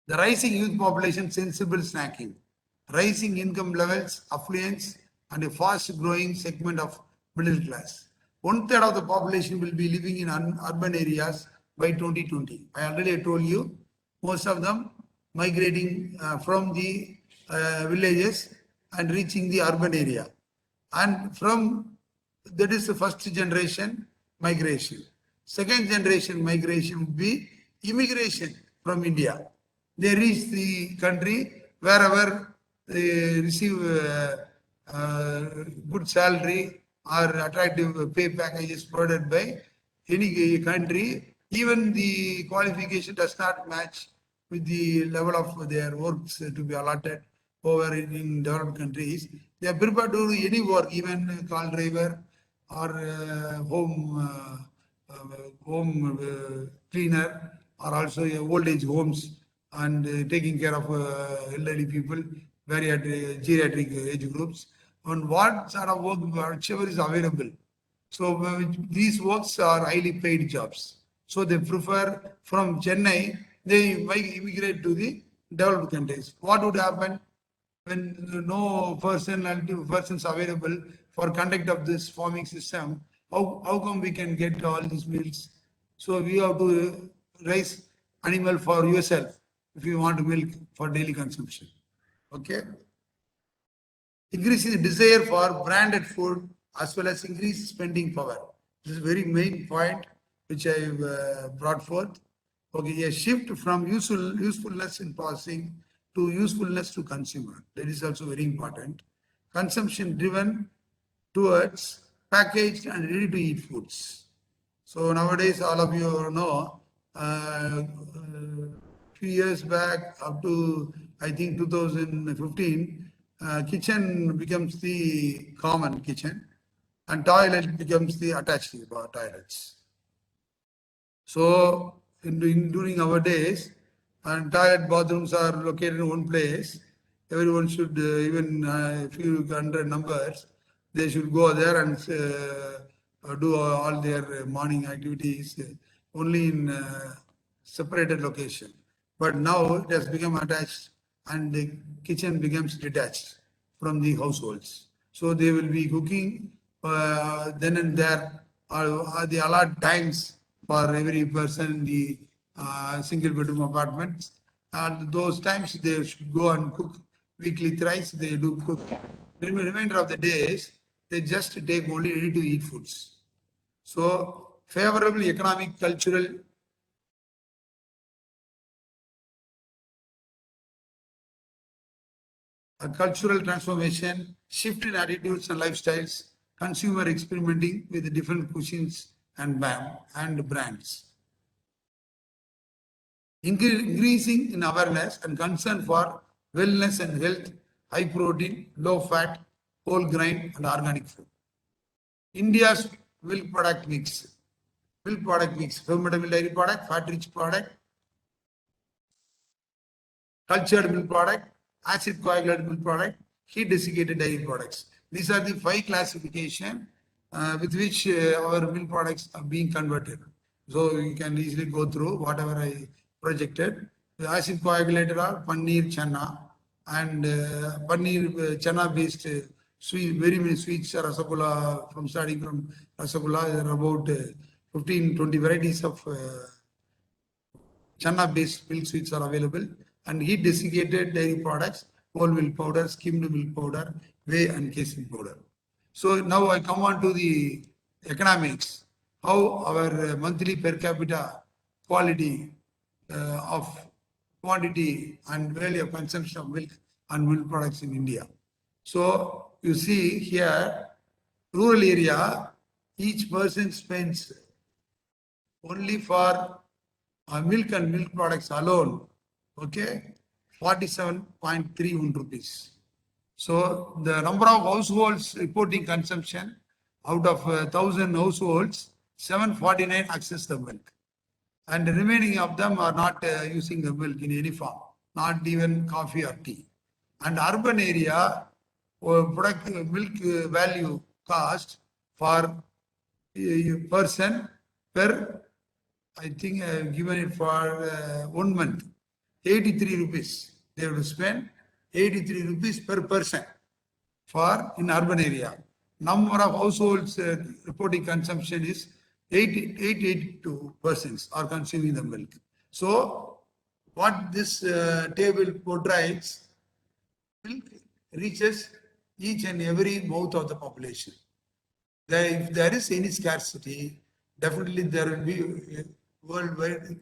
The rising youth population, sensible snacking, rising income levels, affluence, and a fast-growing segment of middle class. 1/3 of the population will be living in urban areas by 2020. I already told you, most of them migrating from the villages and reaching the urban area. And from that is the first generation migration. Second generation migration would be immigration from India. They reach the country wherever they receive good salary or attractive pay packages provided by any country. Even the qualification does not match with the level of their works to be allotted over in developed countries. They are prepared to do any work, even car driver or home cleaner, or also old age homes, and taking care of elderly people, geriatric age groups, on what sort of work, whichever is available. So these works are highly paid jobs. So they prefer from Chennai, they might immigrate to the developed countries. What would happen when no persons available for conduct of this farming system? How come we can get all these meals? So we have to raise animal for yourself if you want milk for daily consumption. Okay. Increasing the desire for branded food as well as increased spending power. This is a very main point which I have brought forth. Okay, a shift from usefulness in processing to usefulness to consumer. That is also very important. Consumption driven towards packaged and ready to eat foods. So nowadays, all of you know, few years back, up to I think 2015, kitchen becomes the common kitchen, and toilet becomes the attached toilets. So during our days, and toilet bathrooms are located in one place, everyone should, even few hundred numbers, they should go there and do all their morning activities only in separated location. But now it has become attached and the kitchen becomes detached from the households. So they will be cooking then and there, or the allotted times for every person in the single bedroom apartments. And those times they should go and cook weekly thrice. They do cook. The remainder of the days, they just take only ready to eat foods. So favorable economic, cultural, a cultural transformation, shift in attitudes and lifestyles, consumer experimenting with different cuisines and brands. Increasing in awareness and concern for wellness and health, high protein, low fat, whole grain and organic food. India's milk product mix, fermentable dairy product, fat rich product, cultured milk product, acid coagulated milk product, heat desiccated dairy products. These are the 5 classification with which our milk products are being converted. So you can easily go through whatever I projected. The acid coagulated are paneer channa, and paneer channa based sweet, very many sweets, rasagulla, from starting from rasagulla, there are about 15-20 varieties of channa based milk sweets are available, and heat desiccated dairy products, whole milk powder, skimmed milk powder, whey and casein powder. So now I come on to the economics, how our monthly per capita quality of quantity and value of consumption of milk and milk products in India. So you see here, rural area, each person spends only for milk and milk products alone, okay, 47.31 rupees. So the number of households reporting consumption, out of 1,000 households, 749 access the milk. And the remaining of them are not using the milk in any form, not even coffee or tea. And urban area, product milk value cost for a person per, I think I have given it for 1 month, 83 rupees. They have to spend 83 rupees per person for in urban area. Number of households reporting consumption is 882 persons are consuming the milk. So what this table portrays, milk reaches each and every mouth of the population. If there is any scarcity, definitely there will be a worldwide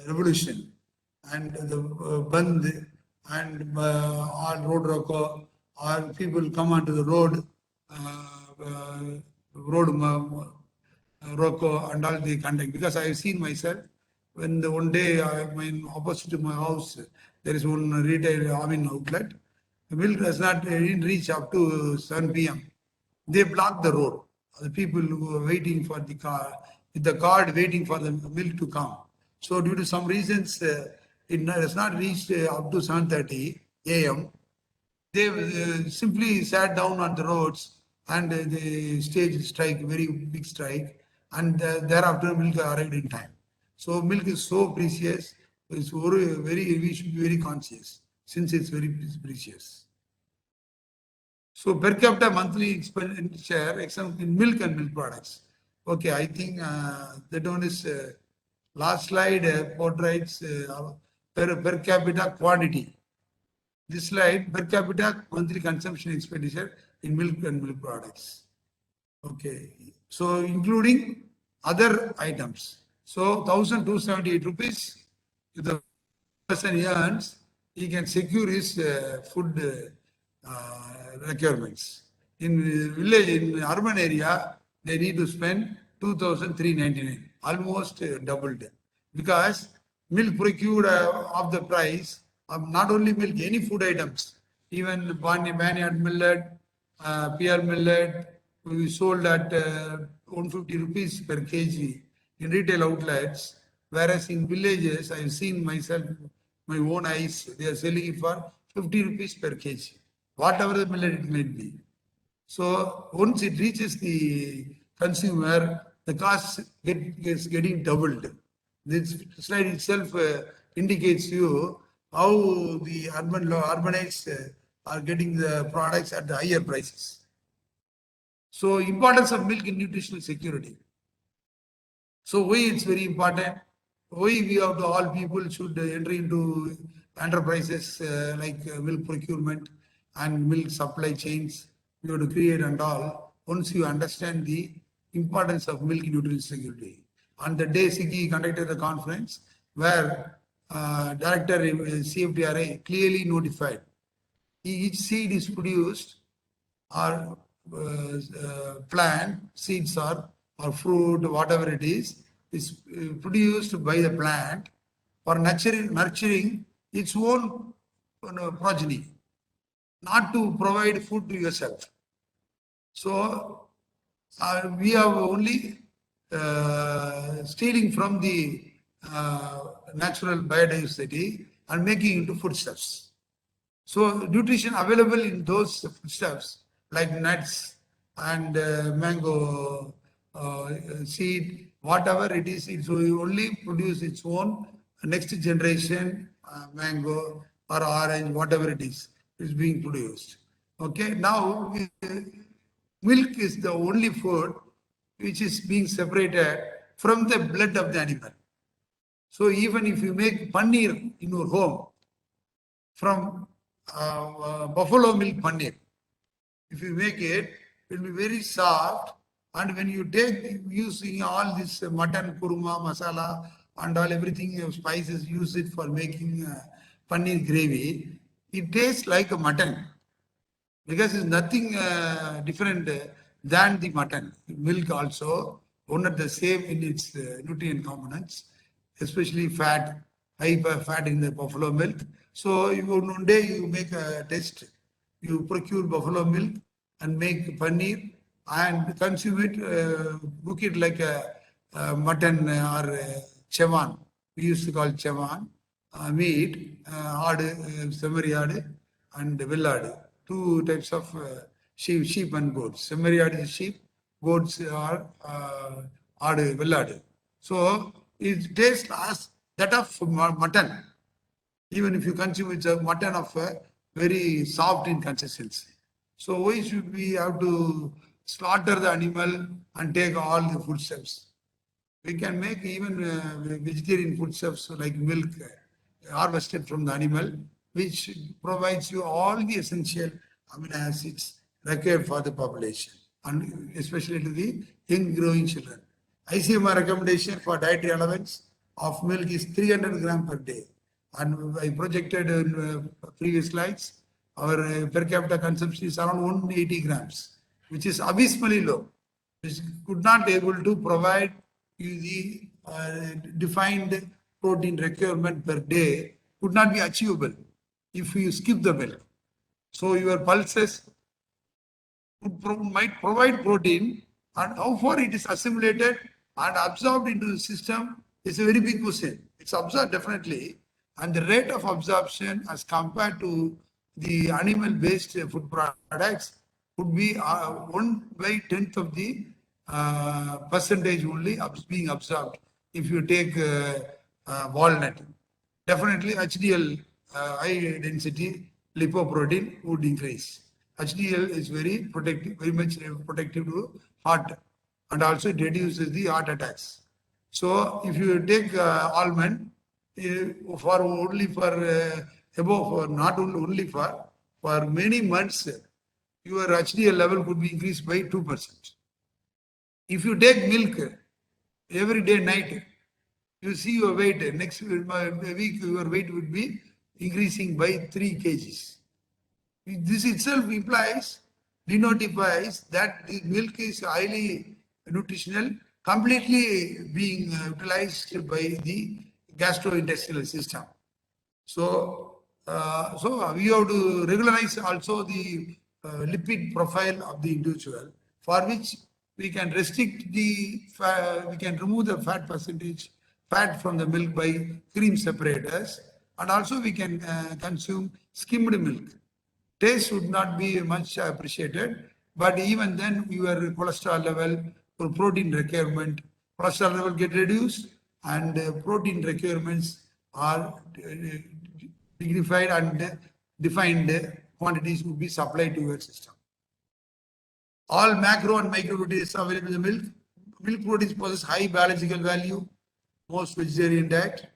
revolution, and the Band and or road roko, or people come onto the road, road roko and all the conduct. Because I have seen myself when the one day opposite to my house there is one retail outlet. The milk does not reach up to 7 p.m. They block the road. The people who are waiting for the car, with the card waiting for the milk to come. So due to some reasons, it has not reached up to 7:30 a.m. They simply sat down on the roads and they staged strike, very big strike, and thereafter milk arrived in time. So milk is so precious. It's we should be very conscious since it's very precious. So per capita monthly expenditure, example in milk and milk products. Okay, I think that one is last slide portrays per capita quantity. This slide per capita monthly consumption expenditure in milk and milk products. Okay, so including other items. So 1,278 rupees, if the person earns, he can secure his food requirements. In village, in urban area, they need to spend 2,399, almost doubled. Because milk procured of the price of not only milk, any food items, even barnyard millet, PR millet, we sold at 150 rupees per kg in retail outlets, whereas in villages, I've seen myself, my own eyes, they are selling it for 50 rupees per kg, whatever the millet it may be. So once it reaches the consumer, the cost is getting doubled. This slide itself indicates you how the urbanites are getting the products at the higher prices. So importance of milk in nutritional security. So why it's very important? Why we have to all people should enter into enterprises like milk procurement and milk supply chains. You have to create and all. Once you understand the importance of milk nutrition security. On the day Siki conducted a conference where Director CFDRA clearly notified each seed is produced or plant, seeds or fruit, whatever it is produced by the plant for nurturing its own progeny, not to provide food to yourself. So we are only stealing from the natural biodiversity and making into foodstuffs. So nutrition available in those foodstuffs like nuts and mango seed, whatever it is will only produce its own next generation mango or orange, whatever it is being produced. Okay, now milk is the only food which is being separated from the blood of the animal. So even if you make paneer in your home from buffalo milk paneer, if you make it, it will be very soft. And when you take using all this mutton, kurma, masala, and all everything spices, use it for making paneer gravy, it tastes like a mutton because it's nothing different than the mutton. Milk also, one of the same in its nutrient components, especially fat, high fat in the buffalo milk. So one day you make a test, you procure buffalo milk and make paneer and consume it, cook it like a mutton or chevan. We used to call chevan, meat, semari aad and villard. Two types of sheep and goats. Semari is sheep, goats are villard. So it tastes as that of mutton. Even if you consume it's a mutton of very soft in consistency. So why should we have to slaughter the animal and take all the foodstuffs? We can make even vegetarian foodstuffs like milk harvested from the animal, which provides you all the essential amino acids required for the population and especially to the young growing children. ICMR recommendation for dietary allowance of milk is 300 grams per day. And I projected in previous slides, our per capita consumption is around 180 grams, which is abysmally low, which could not able to provide you the defined protein requirement per day, could not be achievable if you skip the milk. So your pulses might provide protein, and how far it is assimilated and absorbed into the system is a very big question. It's absorbed definitely, and the rate of absorption as compared to the animal-based food products would be 1/10th of the percentage only being absorbed if you take walnut. Definitely HDL, high density lipoprotein would increase. HDL is very protective, very much protective to heart, and also it reduces the heart attacks. So if you take almond for only for above, for not only for many months, your HDL level could be increased by 2%. If you take milk every day night, you see your weight. Next week, your weight would be increasing by 3 kgs. This itself implies, denotifies that the milk is highly nutritional, completely being utilized by the gastrointestinal system. So we have to regularize also the lipid profile of the individual, for which we can restrict the, we can remove the fat percentage, fat from the milk by cream separators, and also we can consume skimmed milk. Taste would not be much appreciated, but even then your cholesterol level or protein requirement, cholesterol level get reduced, and protein requirements are dignified and defined quantities would be supplied to your system. All macro and micro proteins available in the milk. Milk proteins possess high biological value, most vegetarian diet,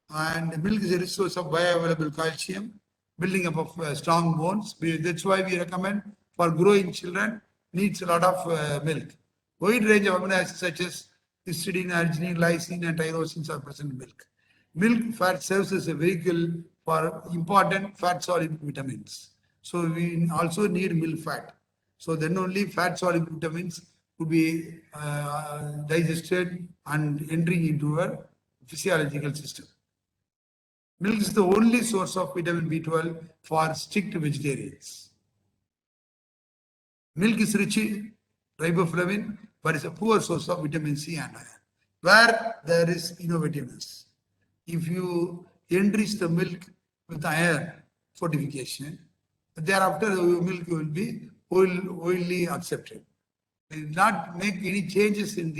and milk is a resource of bioavailable calcium, building up of strong bones. That's why we recommend for growing children needs a lot of milk. Wide range of amino acids such as histidine, arginine, lysine, and tyrosine are present in milk. Milk fat serves as a vehicle for important fat-soluble vitamins. So we also need milk fat. So then only fat-soluble vitamins could be digested and entering into our physiological system. Milk is the only source of vitamin B12 for strict vegetarians. Milk is rich in riboflavin, but is a poor source of vitamin C and iron. Where there is innovativeness, if you enrich the milk with iron fortification, thereafter the milk will be oily accepted. It will not make any changes in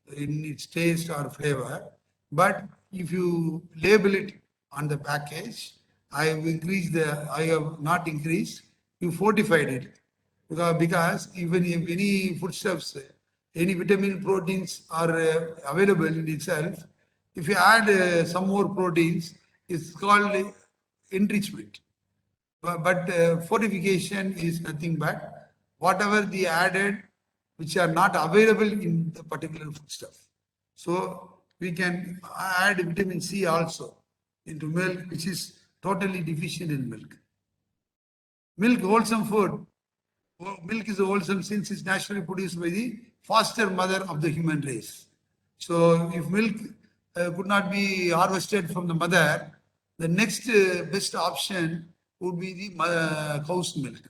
its taste or flavor, but if you label it on the package, I have not increased, you fortified it. Because even if any foodstuffs, any vitamin proteins are available in itself, if you add some more proteins, it's called enrichment. But fortification is nothing but whatever the added which are not available in the particular foodstuff. So we can add vitamin C also into milk, which is totally deficient in milk. Milk, wholesome food. Milk is wholesome since it's naturally produced by the foster mother of the human race. So if milk could not be harvested from the mother, the next best option would be the cow's milk,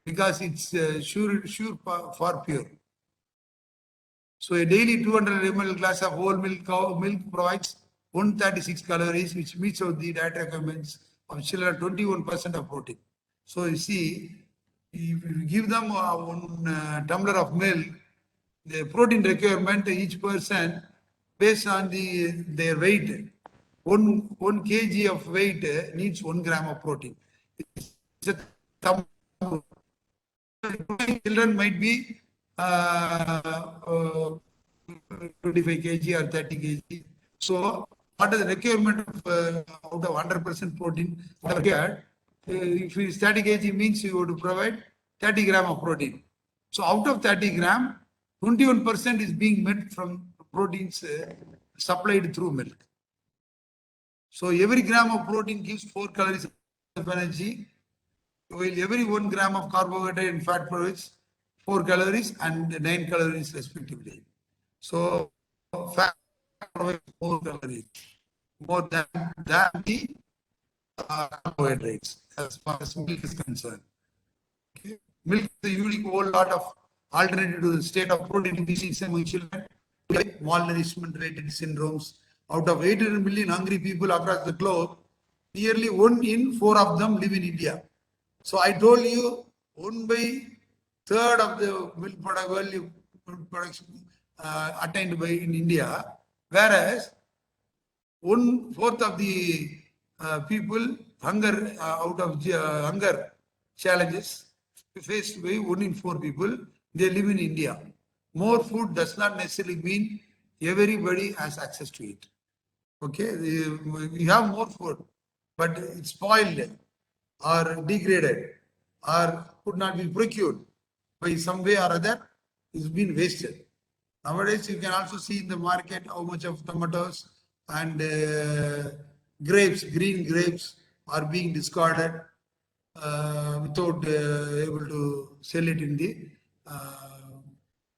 because it's sure for pure. So a daily 200 ml glass of whole milk cow milk provides 136 calories, which meets out the diet requirements of children 21% of protein. So you see, if you give them one tumbler of milk, the protein requirement each person based on their weight, one kg of weight needs 1 gram of protein. It's a thumb rule. Children might be uh, 25 kg or 30 kg. So what is the requirement of out of 100% protein required? If it is 30 kg means you have to provide 30 gram of protein. So out of 30 gram, 21% is being met from proteins supplied through milk. So every gram of protein gives 4 calories of energy, while every 1 gram of carbohydrate and fat provides 4 calories and 9 calories respectively. So fat provides 4 calories more than the carbohydrates as far as milk is concerned. Okay. Milk is a unique whole lot of alternative to the state of protein deficiency among children, like malnourishment related syndromes. Out of 800 million hungry people across the globe, nearly 1 in 4 of them live in India. So I told you 1/3 of the milk product value production attained by in India, whereas 1/4 of the people hunger out of hunger challenges faced by 1 in 4 people, they live in India. More food does not necessarily mean everybody has access to it. Okay, we have more food, but it's spoiled or degraded or could not be procured by some way or other, it's been wasted. Nowadays, you can also see in the market how much of tomatoes and grapes, green grapes, are being discarded without able to sell it in the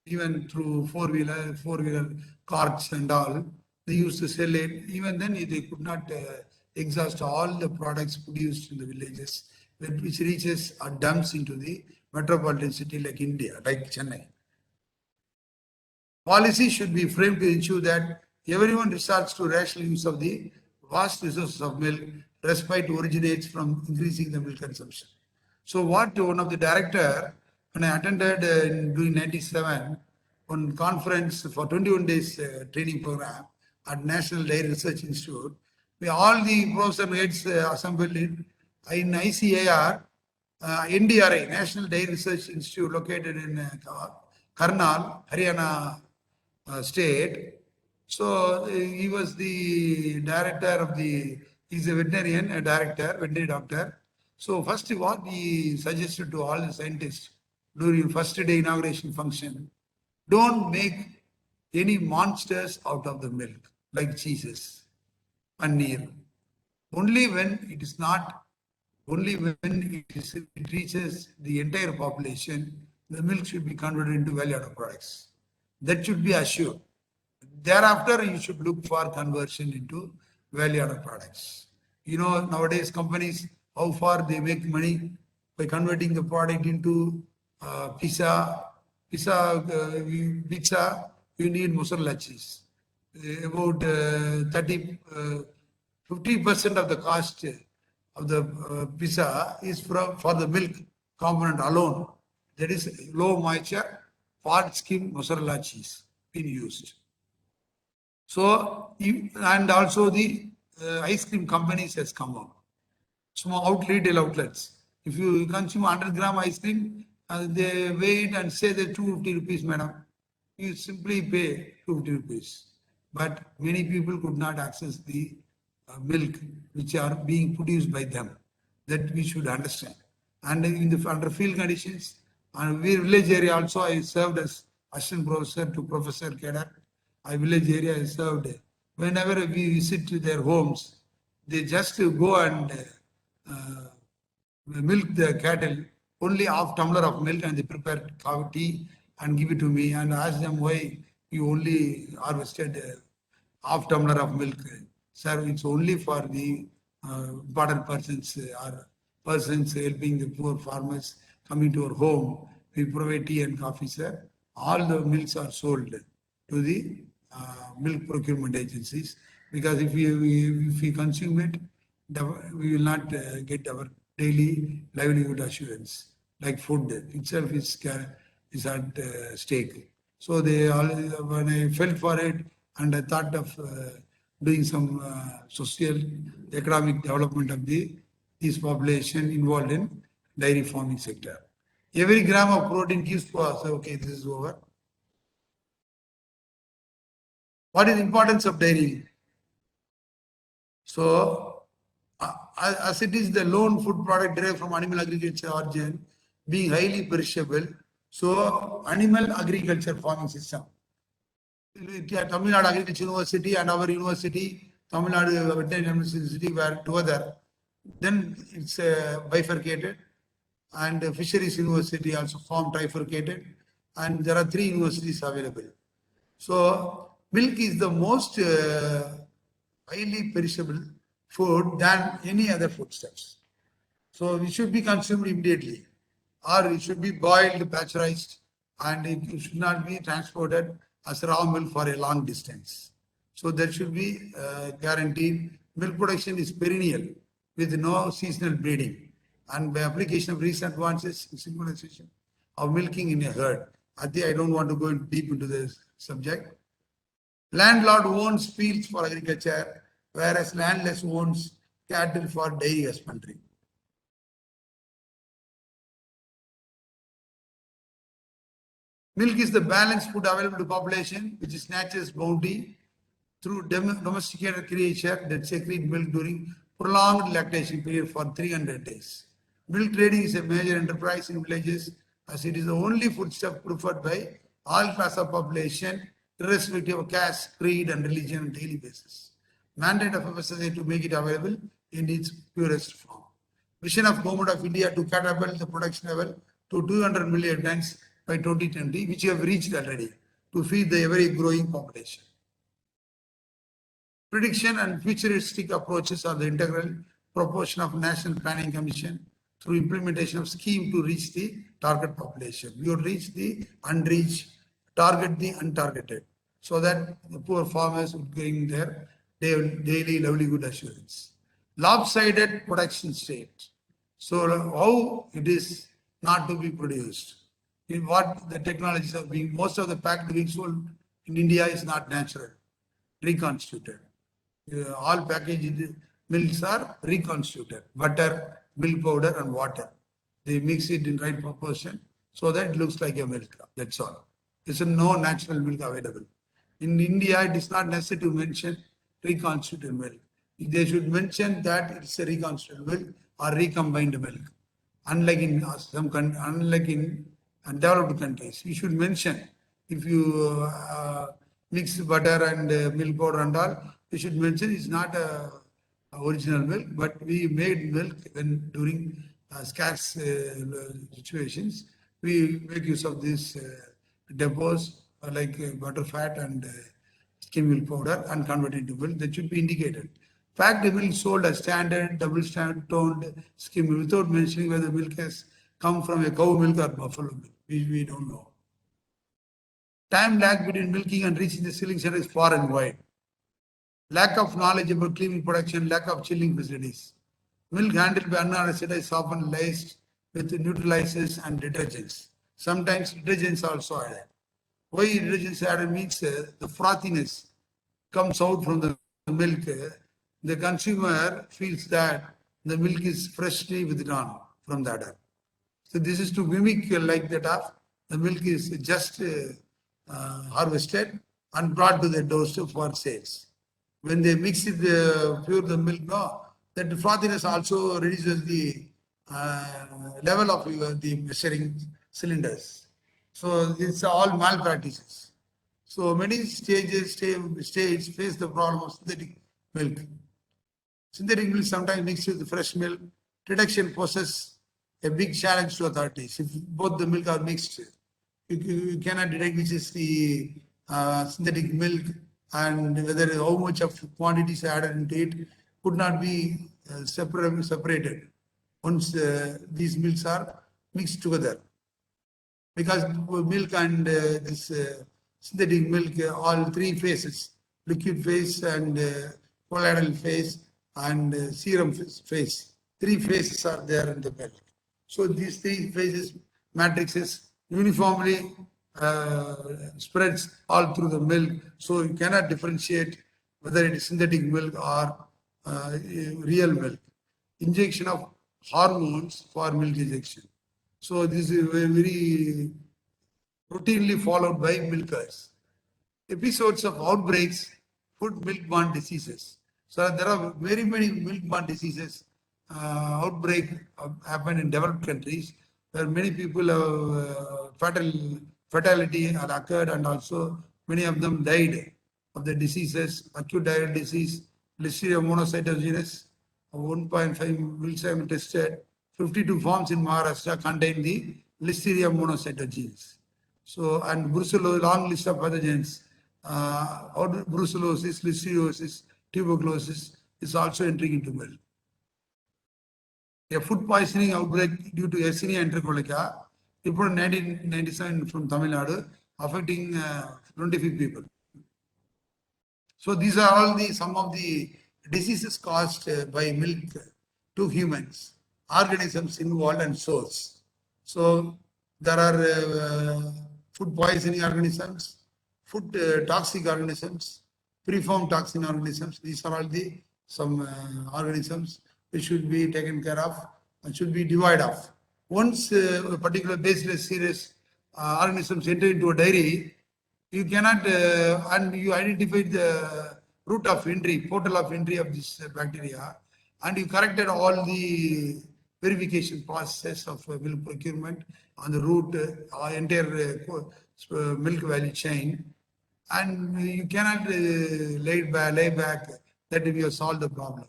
even through four-wheeler carts and all. They used to sell it. Even then, they could not exhaust all the products produced in the villages, which reaches or dumps into the metropolitan city like India, like Chennai. Policy should be framed to ensure that everyone resorts to rational use of the vast resources of milk, despite originates from increasing the milk consumption. So what one of the director, when I attended during 97, one conference for 21 days training program at National Dairy Research Institute, we all the professor heads assembled in ICAR, NDRI, National Dairy Research Institute, located in Karnal, Haryana state. So he was the director of the, he's a veterinarian, a director, veterinary doctor. So first what he suggested to all the scientists during first day inauguration function, don't make any monsters out of the milk, like cheeses, paneer. Only when it is not, only when it reaches the entire population, the milk should be converted into value-added products. That should be assured. Thereafter, you should look for conversion into value-added products. You know, nowadays companies, how far they make money by converting the product into pizza. Pizza, you need mozzarella cheese. About 50% of the cost of the pizza is for the milk component alone. That is low moisture, fat skim mozzarella cheese being used. So, and also the ice cream companies has come out. Small retail outlets. If you consume 100-gram ice cream, they weigh it and say that 250 rupees, madam. You simply pay 250 rupees. But many people could not access the milk which are being produced by them. That we should understand. And in the under field conditions, and village area also, I served as assistant professor to Professor Kedar. I village area I served. Whenever we visit to their homes, they just go and uh, milk the cattle, only half tumbler of milk, and they prepare cow tea and give it to me and ask them why you only harvested half tumbler of milk. Sir, it's only for the important persons or persons helping the poor farmers coming to our home. We provide tea and coffee, sir. All the milks are sold to the milk procurement agencies, because if we consume it, we will not get our daily livelihood assurance. Like food itself is at stake. So they all, when I felt for it and I thought of doing some social economic development of this population involved in dairy farming sector. Every gram of protein gives for us. Okay, this is over. What is the importance of dairy? So, as it is the lone food product derived from animal agriculture origin, being highly perishable, so animal agriculture farming system. Tamil Nadu Agriculture University and our university Tamil Nadu Veterinary University were together. Then it's bifurcated, and Fisheries University also formed trifurcated, and there are 3 universities available. So milk is the most highly perishable food than any other foodstuffs. So it should be consumed immediately, or it should be boiled, pasteurized, and it should not be transported as raw milk for a long distance. So there should be guaranteed. Milk production is perennial with no seasonal breeding, and by application of recent advances in synchronization of milking in a herd. I think I don't want to go deep into this subject. Landlord owns fields for agriculture, whereas landless owns cattle for dairy husbandry. Milk is the balanced food available to population, which is nature's bounty through domesticated creature that secrete milk during prolonged lactation period for 300 days. Milk trading is a major enterprise in villages as it is the only foodstuff preferred by all class of population, irrespective of caste, creed, and religion on a daily basis. Mandate of FSSAI to make it available in its purest form. Vision of Government of India to catapult the production level to 200 million tons by 2020, which we have reached already to feed the ever growing population. Prediction and futuristic approaches are the integral proportion of National Planning Commission through implementation of scheme to reach the target population. We would reach the unreached, target the untargeted, so that the poor farmers would gain their daily livelihood assurance. Lopsided production state. So how it is not to be produced? In what the technologies are being, most of the packed being sold in India is not natural, reconstituted. All packaged milks are reconstituted, butter, milk powder and water. They mix it in right proportion so that it looks like a milk. That's all. There's no natural milk available. In India, it is not necessary to mention reconstituted milk. They should mention that it's a reconstituted milk or recombined milk. Unlike in developed countries, you should mention if you mix butter and milk powder and all, you should mention it's not original milk, but we made milk when during scarce situations. We make use of these depots like butter fat and skim milk powder and convert it into milk. That should be indicated. Fact the milk sold as standard, double standard, toned skim milk without mentioning whether milk has come from a cow milk or buffalo milk. We don't know. Time lag between milking and reaching the chilling center is far and wide. Lack of knowledge about cleaning production, lack of chilling facilities. Milk handled by unanesthetic is often laced with neutralizers and detergents. Sometimes detergents also added. Why detergents added means the frothiness comes out from the milk. The consumer feels that the milk is freshly withdrawn from the udder. So this is to mimic like that of the milk is just harvested and brought to the doorstep for sales. When they mix it, pure the milk, no, that frothiness also reduces the level of the measuring cylinders. So it's all malpractices. So many states face the problem of synthetic milk. Synthetic milk sometimes mixed with fresh milk. Detection poses a big challenge to authorities. If both the milk are mixed, you cannot detect which is the synthetic milk and whether how much of quantities added into it could not be separated once these milks are mixed together. Because milk and this synthetic milk, all three phases, liquid phase and colloidal phase and serum phase, three phases are there in the milk. So these three phases matrices uniformly spreads all through the milk. So you cannot differentiate whether it is synthetic milk or real milk. Injection of hormones for milk injection. So this is very routinely followed by milkers. Episodes of outbreaks, food milk-borne diseases. So there are very many milk-borne diseases outbreak happen in developed countries where many people have fatality had occurred and also many of them died of the diseases, acute diarrheal disease Listeria monocytogenes, 1.5 millisiem tested, 52 farms in Maharashtra contain the Listeria monocytogenes. So, and brucellosis, long list of pathogens, brucellosis, listeriosis, tuberculosis is also entering into milk. A food poisoning outbreak due to Yersinia enterocolica reported 1997 from Tamil Nadu, affecting 25 people. So these are all the some of the diseases caused by milk to humans, organisms involved and source. So there are food poisoning organisms, food toxic organisms, preformed toxin organisms. These are all the some organisms which should be taken care of and should be divided off. Once a particular baseless serious organisms enter into a dairy, you cannot, and you identify the route of entry, portal of entry of this bacteria, and you corrected all the verification process of milk procurement on the route, entire milk value chain, and you cannot lay back that if you have solved the problem.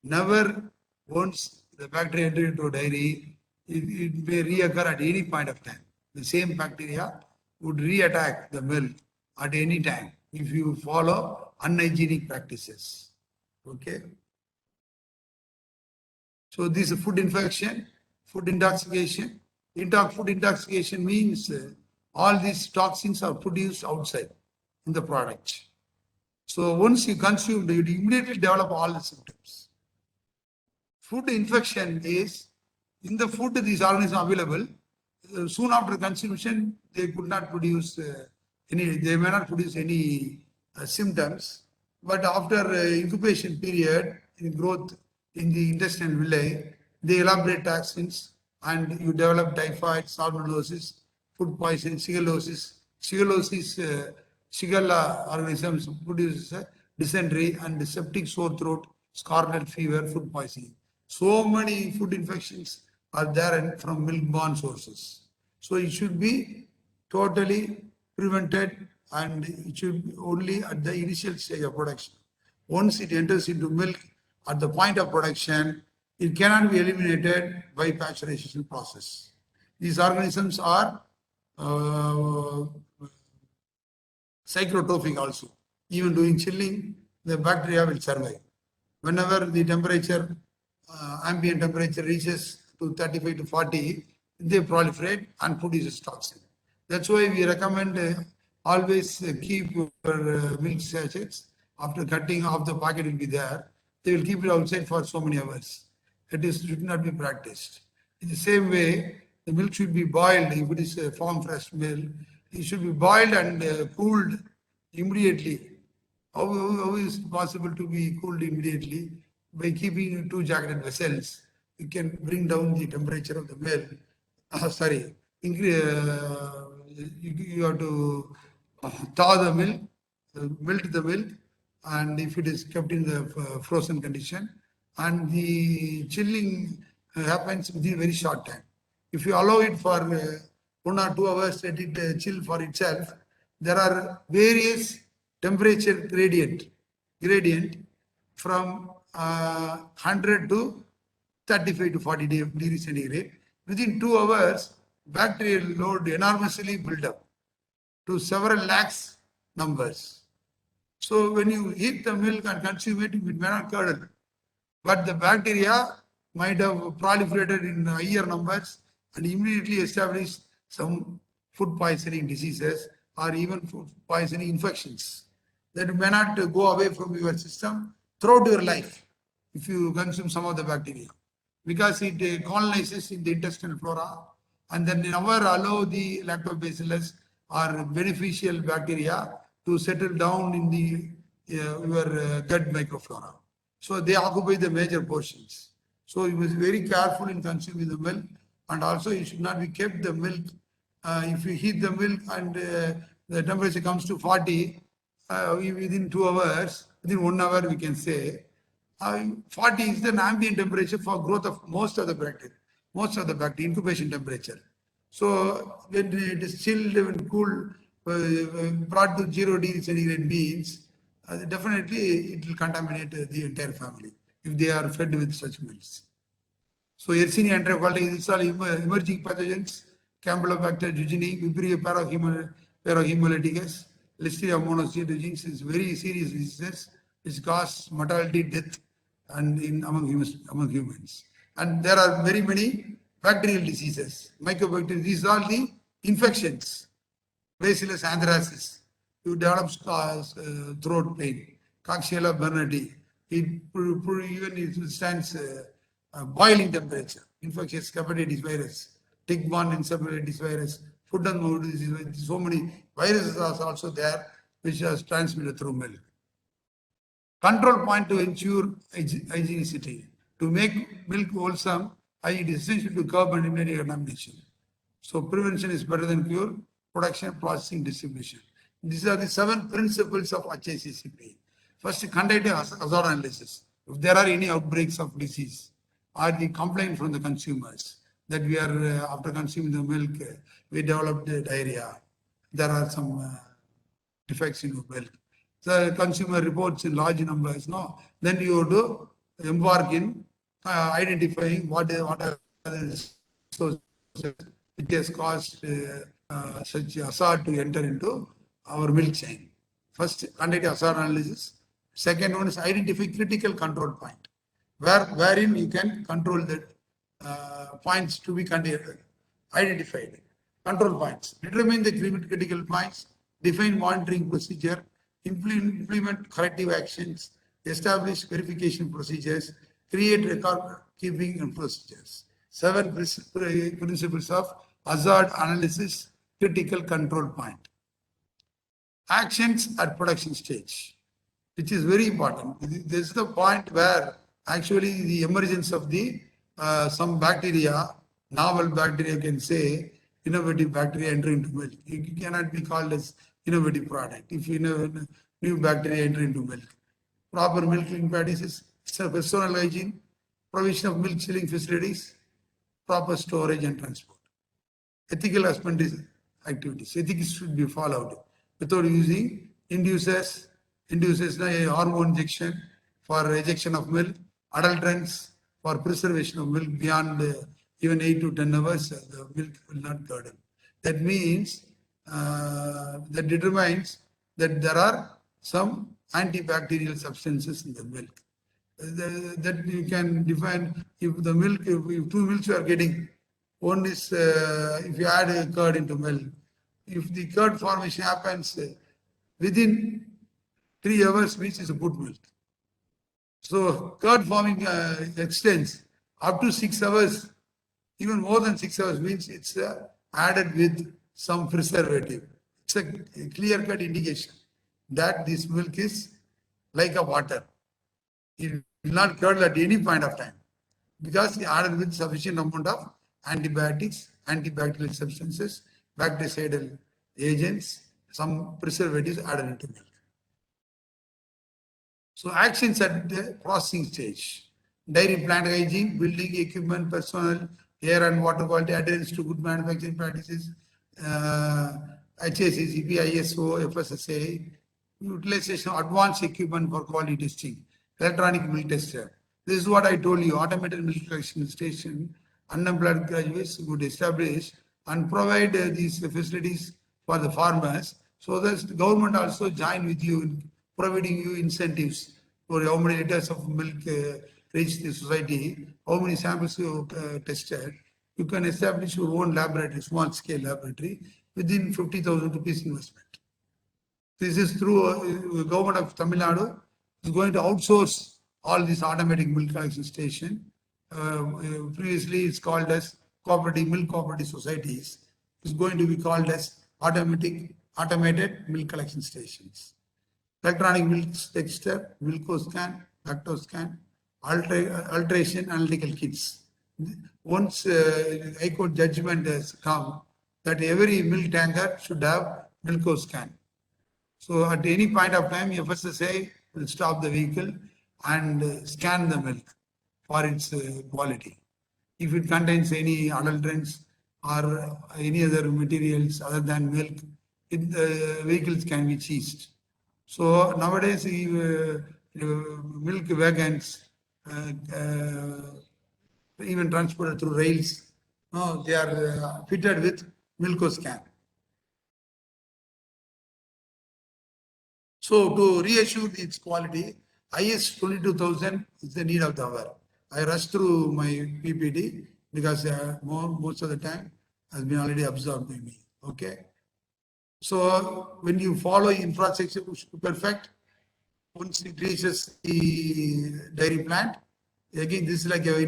Never, once the bacteria enter into a dairy, it may reoccur at any point of time. The same bacteria would re-attack the milk at any time if you follow unhygienic practices. Okay. So this is food infection, food intoxication. Food intoxication means all these toxins are produced outside in the product. So once you consume, you immediately develop all the symptoms. Food infection is in the food these organisms are available. Soon after consumption, they could not produce they may not produce any symptoms. But after incubation period in growth in the intestinal villi, they elaborate toxins and you develop typhoid, salmonellosis, food poisoning, shigellosis. Shigella organisms produces dysentery and septic sore throat, scarlet fever, food poisoning. So many food infections are there from milk-borne sources. So it should be totally prevented and it should be only at the initial stage of production. Once it enters into milk at the point of production, it cannot be eliminated by pasteurization process. These organisms are cyclotrophic also. Even during chilling, the bacteria will survive. Whenever the temperature, ambient temperature reaches to 35 to 40, they proliferate and produces toxin. That's why we recommend always keep your milk sachets. After cutting off the packet will be there. They will keep it outside for so many hours. Should not be practiced. In the same way, the milk should be boiled. If it is a farm fresh milk, it should be boiled and cooled immediately. How is it possible to be cooled immediately? By keeping two jacketed vessels, you can bring down the temperature of the milk. You have to thaw the milk, melt the milk, and if it is kept in the frozen condition, and the chilling happens within a very short time. If you allow it for 1 or 2 hours, let it chill for itself, there are various temperature gradient from 100 to 35 to 40 degrees centigrade. Within 2 hours, bacterial load enormously build up to several lakhs numbers. So when you heat the milk and consume it, it may not curdle. But the bacteria might have proliferated in higher numbers and immediately established some food poisoning diseases or even food poisoning infections that may not go away from your system throughout your life if you consume some of the bacteria, because it colonizes in the intestinal flora and then never allow the lactobacillus or beneficial bacteria to settle down in the your gut microflora. So they occupy the major portions. So you must be very careful in consuming the milk, and also you should not be kept the milk. If you heat the milk and the temperature comes to 40, within 2 hours, within 1 hour we can say, 40 is the ambient temperature for growth of most of the bacteria, incubation temperature. So when it is chilled and cooled, brought to 0 degrees centigrade means definitely it will contaminate the entire family if they are fed with such meals. So Yersinia enterocolitis, these are emerging pathogens, Campylobacter jejuni, Vibrio parahemolyticus, Listeria monocytogenes is very serious diseases which cause mortality, death, and among humans. And there are very many bacterial diseases, mycobacteria. These are the infections. Bacillus anthracis, you develop throat pain. Coxiella burnetii, even it withstands boiling temperature. Infectious hepatitis virus, tick-borne encephalitis virus, foot and mouth disease. So many viruses are also there which are transmitted through milk. Control point to ensure hygienicity. To make milk wholesome, it is essential to curb and eliminate contamination. So prevention is better than cure, production, processing, distribution. These are the 7 principles of HACCP. First, conduct a hazard analysis. If there are any outbreaks of disease or the complaint from the consumers that we are, after consuming the milk, we developed diarrhea. There are some defects in your milk. The consumer reports in large numbers, no? Then you have to embark in identifying what are the sources which has caused such hazard to enter into our milk chain. First, conduct hazard analysis. Second one is identify critical control point, wherein you can control the points to be identified. Control points. Determine the critical points. Define monitoring procedure. Implement corrective actions. Establish verification procedures. Create record keeping and procedures. 7 principles of hazard analysis, critical control point. Actions at production stage, which is very important. This is the point where actually the emergence of the some bacteria, novel bacteria, can say innovative bacteria enter into milk. It cannot be called as innovative product if you know new bacteria enter into milk. Proper milking practices, personal hygiene, provision of milk chilling facilities, proper storage and transport. Ethical husbandry activities. Ethics should be followed without using inducers, hormone injection for ejection of milk, adulterants for preservation of milk beyond even 8 to 10 hours, the milk will not curdle. That means that determines that there are some antibacterial substances in the milk. That you can define if the milk, if 2 milks you are getting, one is if you add a curd into milk, if the curd formation happens within 3 hours, means it's a good milk. So curd forming extends up to 6 hours, even more than 6 hours, means it's added with some preservative. It's a clear-cut indication that this milk is like a water. It will not curdle at any point of time because it added with sufficient amount of antibiotics, antibacterial substances, bactericidal agents, some preservatives added into milk. So actions at the processing stage. Dairy plant hygiene, building equipment, personnel, air and water quality, adherence to good manufacturing practices, HACCP, ISO, FSSA, utilization of advanced equipment for quality testing, electronic milk tester. This is what I told you, automated milk collection station, unemployed graduates would establish and provide these facilities for the farmers. So that the government also join with you in providing you incentives for how many liters of milk reach the society, how many samples you tested. You can establish your own laboratory, small scale laboratory within 50,000 rupees investment. This is through government of Tamil Nadu is going to outsource all this automatic milk collection station. Previously, it's called as cooperative milk cooperative societies. It's going to be called as automated milk collection stations. Electronic milk texture, milko scan, lactose scan, alteration analytical kits. Once High Court judgment has come that every milk tanker should have milko scan. So at any point of time, FSSA will stop the vehicle and scan the milk for its quality. If it contains any adulterants or any other materials other than milk, the vehicles can be seized. So nowadays, milk wagons, even transported through rails, no, they are fitted with Milko scan. So to reassure its quality, IS 22,000 is the need of the hour. I rushed through my PPT because most of the time has been already absorbed by me. Okay. So when you follow infrastructure perfect, once it reaches the dairy plant, again this is like a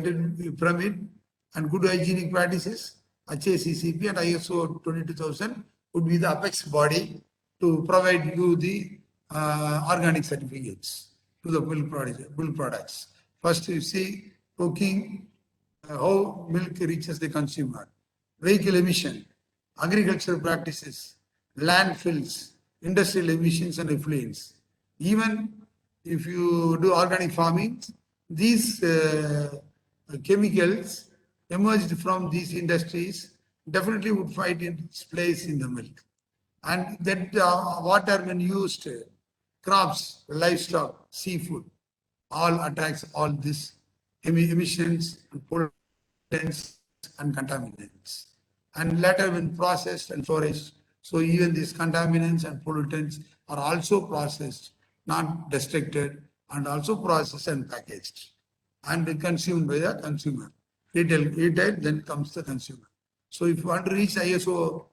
pyramid, and good hygienic practices, HACCP and ISO 22000 would be the apex body to provide you the organic certificates to the milk products. First you see cooking, how milk reaches the consumer, vehicle emission, agricultural practices, landfills, industrial emissions and effluents. Even if you do organic farming, these chemicals emerged from these industries definitely would find its place in the milk. And that water when used, crops, livestock, seafood, all attracts all these emissions and pollutants and contaminants. And later when processed and storage, so even these contaminants and pollutants are also processed, not destructed, and also processed and packaged and consumed by the consumer. Retail, then comes the consumer. So if you want to reach ISO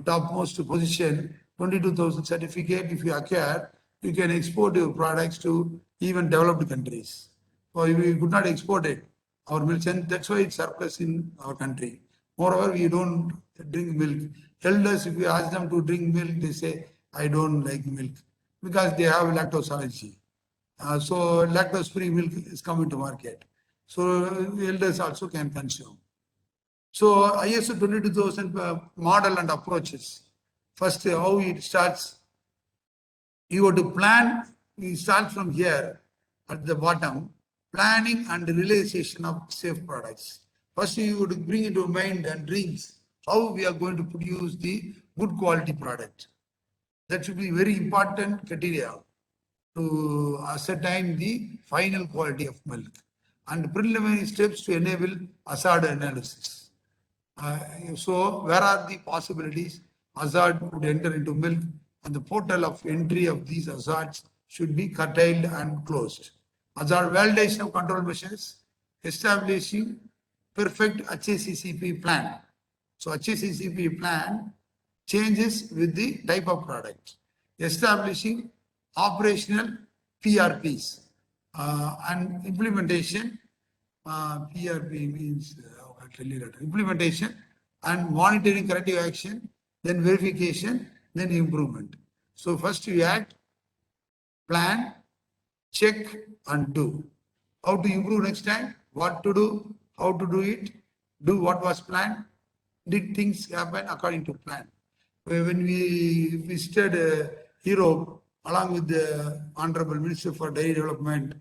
topmost position, 22,000 certificate, if you acquire, you can export your products to even developed countries. Or if we could not export it, our milk, and that's why it's surplus in our country. Moreover, we don't drink milk. Elders, if you ask them to drink milk, they say, I don't like milk because they have lactose allergy. So lactose-free milk is coming to market. So elders also can consume. So ISO 22000 model and approaches. First, how it starts, you have to plan, we start from here at the bottom, planning and realization of safe products. First, you would bring into mind and dreams how we are going to produce the good quality product. That should be very important criteria to ascertain the final quality of milk and preliminary steps to enable hazard analysis. So where are the possibilities hazard would enter into milk, and the portal of entry of these hazards should be curtailed and closed. Hazard validation of control measures, establishing perfect HACCP plan. So HACCP plan changes with the type of product. Establishing operational PRPs and implementation. PRP means, I'll tell you later, implementation and monitoring corrective action, then verification, then improvement. So first you act, plan, check and do. How to improve next time, what to do, how to do what was planned, did things happen according to plan. When we visited Europe along with the Honorable Minister for Dairy Development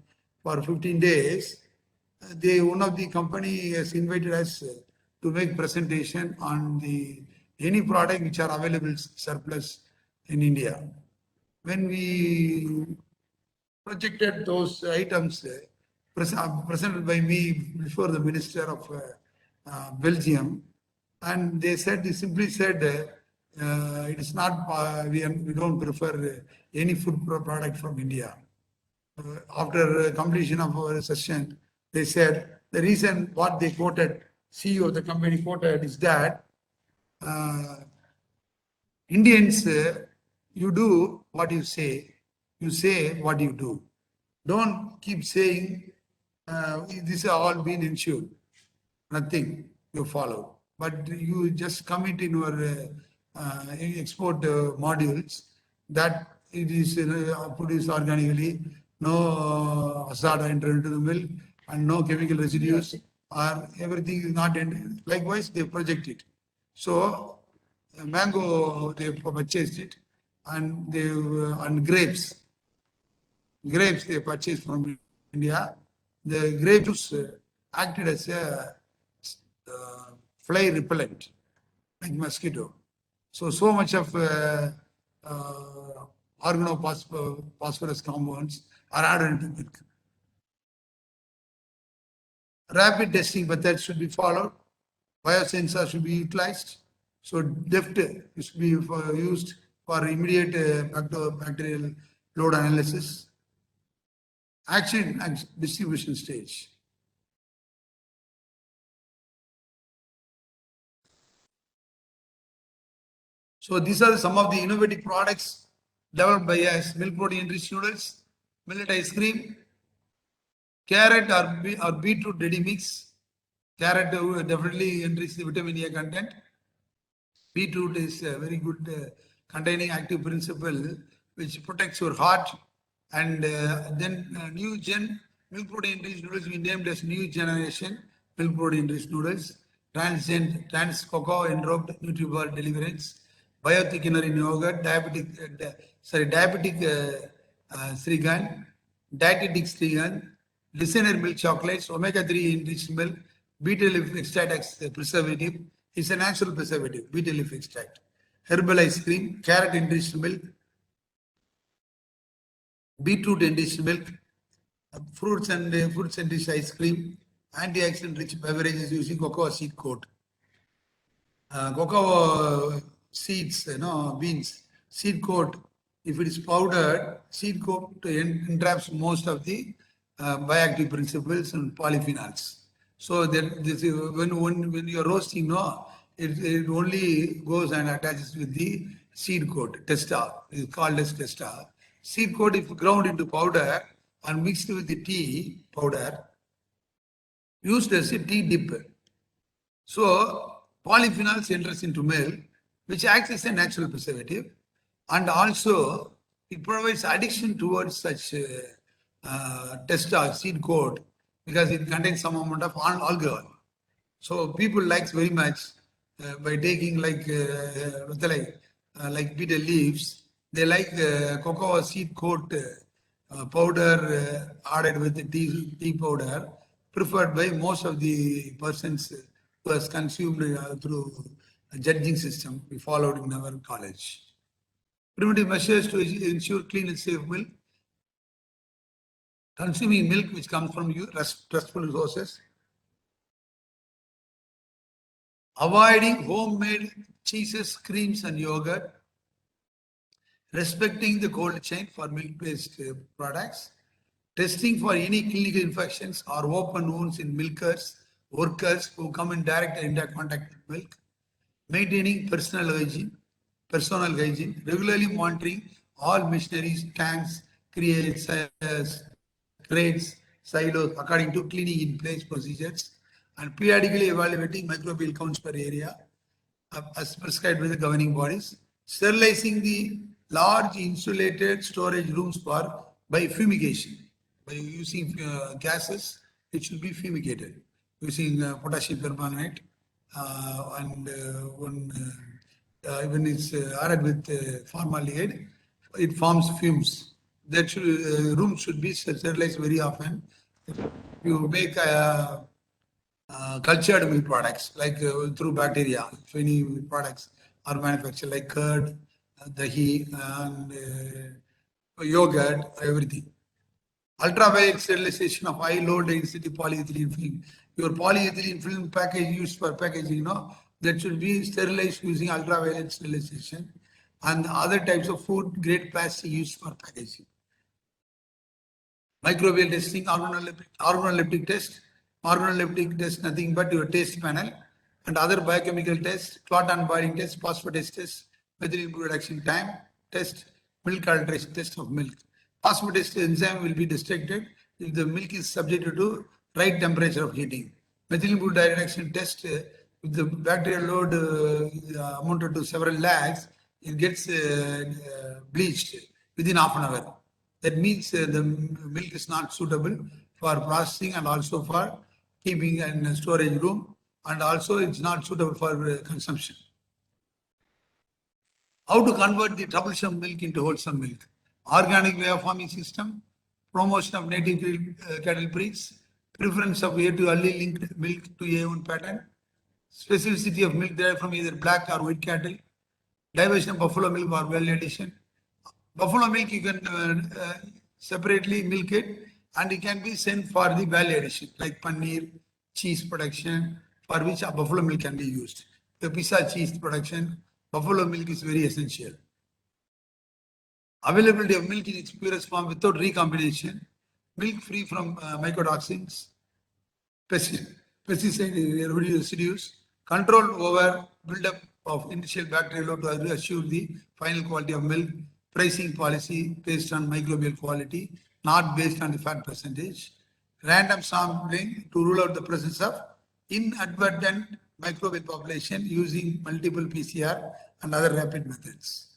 for 15 days, one of the company has invited us to make presentation on the any product which are available surplus in India. When we projected those items presented by me before the Minister of Belgium, and they simply said, it is not, we don't prefer any food product from India. After completion of our session, they said the reason what they quoted, CEO of the company quoted, is that Indians, you do what you say what you do. Don't keep saying this has all been ensured. Nothing you follow. But you just commit in your export modules that it is produced organically, no hazard enter into the milk, and no chemical residues, or everything is not entered. Likewise, they project it. So mango, they purchased it, and they and grapes they purchased from India. The grape juice acted as a fly repellent, like mosquito. So much of organophosphorus compounds are added into milk. Rapid testing methods should be followed. Biosensors should be utilized. So DEFT should be used for immediate bacterial load analysis. Action and distribution stage. So these are some of the innovative products developed by us: milk protein enriched noodles, millet ice cream, carrot or beetroot ready mix. Carrot definitely enrich the vitamin A content. Beetroot is very good, containing active principle which protects your heart. And then new gen milk protein rich noodles we named as new generation milk protein rich noodles. Trans cocoa enrobed nutribar deliverance, biothickener in yogurt, diabetic Srigan, dietetic Srigan, listener milk chocolates, omega-3 enriched milk, betel leaf extract as preservative. It's a natural preservative, betel leaf extract. Herbal ice cream, carrot enriched milk, beetroot enriched milk, fruits enriched ice cream, antioxidant rich beverages using cocoa seed coat. Cocoa seeds, beans, seed coat, if it is powdered, seed coat entraps most of the bioactive principles and polyphenols. So that this when you're roasting, it only goes and attaches with the seed coat, testa, is called as testa. Seed coat, if ground into powder and mixed with the tea powder, used as a tea dip. So polyphenols enters into milk, which acts as a natural preservative, and also it provides addiction towards such testa seed coat because it contains some amount of alcohol. So people likes very much by taking like betel leaves. They like cocoa seed coat powder added with the tea powder, preferred by most of the persons who has consumed through a judging system we followed in our college. Primitive measures to ensure clean and safe milk. Consuming milk which comes from trustful sources. Avoiding homemade cheeses, creams, and yogurt. Respecting the cold chain for milk-based products. Testing for any clinical infections or open wounds in milkers, workers who come in direct and indirect contact with milk. Maintaining personal hygiene, regularly monitoring all machineries, tanks, crates, silos according to cleaning in place procedures, and periodically evaluating microbial counts per area as prescribed by the governing bodies. Sterilizing the large insulated storage rooms by fumigation. By using gases, it should be fumigated using potassium permanganate and when it's added with formaldehyde, it forms fumes. That room should be sterilized very often. You make cultured milk products like through bacteria. If any products are manufactured like curd, dahi, and yogurt, everything. Ultraviolet sterilization of high low density polyethylene film. Your polyethylene film package used for packaging, that should be sterilized using ultraviolet sterilization, and other types of food grade plastic used for packaging. Microbial testing, organoleptic test. Organoleptic test, nothing but your taste panel, and other biochemical tests, clot unbinding test, phosphatase test, methylene reduction time test, milk alteration test of milk. Phosphatase enzyme will be detected if the milk is subjected to right temperature of heating. Methylene reduction test, if the bacterial load amounted to several lakhs, it gets bleached within half an hour. That means the milk is not suitable for processing and also for keeping in a storage room, and also it's not suitable for consumption. How to convert the troublesome milk into wholesome milk? Organic way of farming system, promotion of native cattle breeds, preference of A to early linked milk to A1 pattern, specificity of milk derived from either black or white cattle, diversion of buffalo milk or well addition, Buffalo milk, you can separately milk it, and it can be sent for the value addition like paneer, cheese production, for which a buffalo milk can be used. The pizza cheese production, buffalo milk is very essential. Availability of milk in its purest form without recombination, milk free from mycotoxins, pesticide residues, control over buildup of initial bacterial load to assure the final quality of milk, pricing policy based on microbial quality, not based on the fat percentage, random sampling to rule out the presence of inadvertent microbial population using multiple PCR and other rapid methods.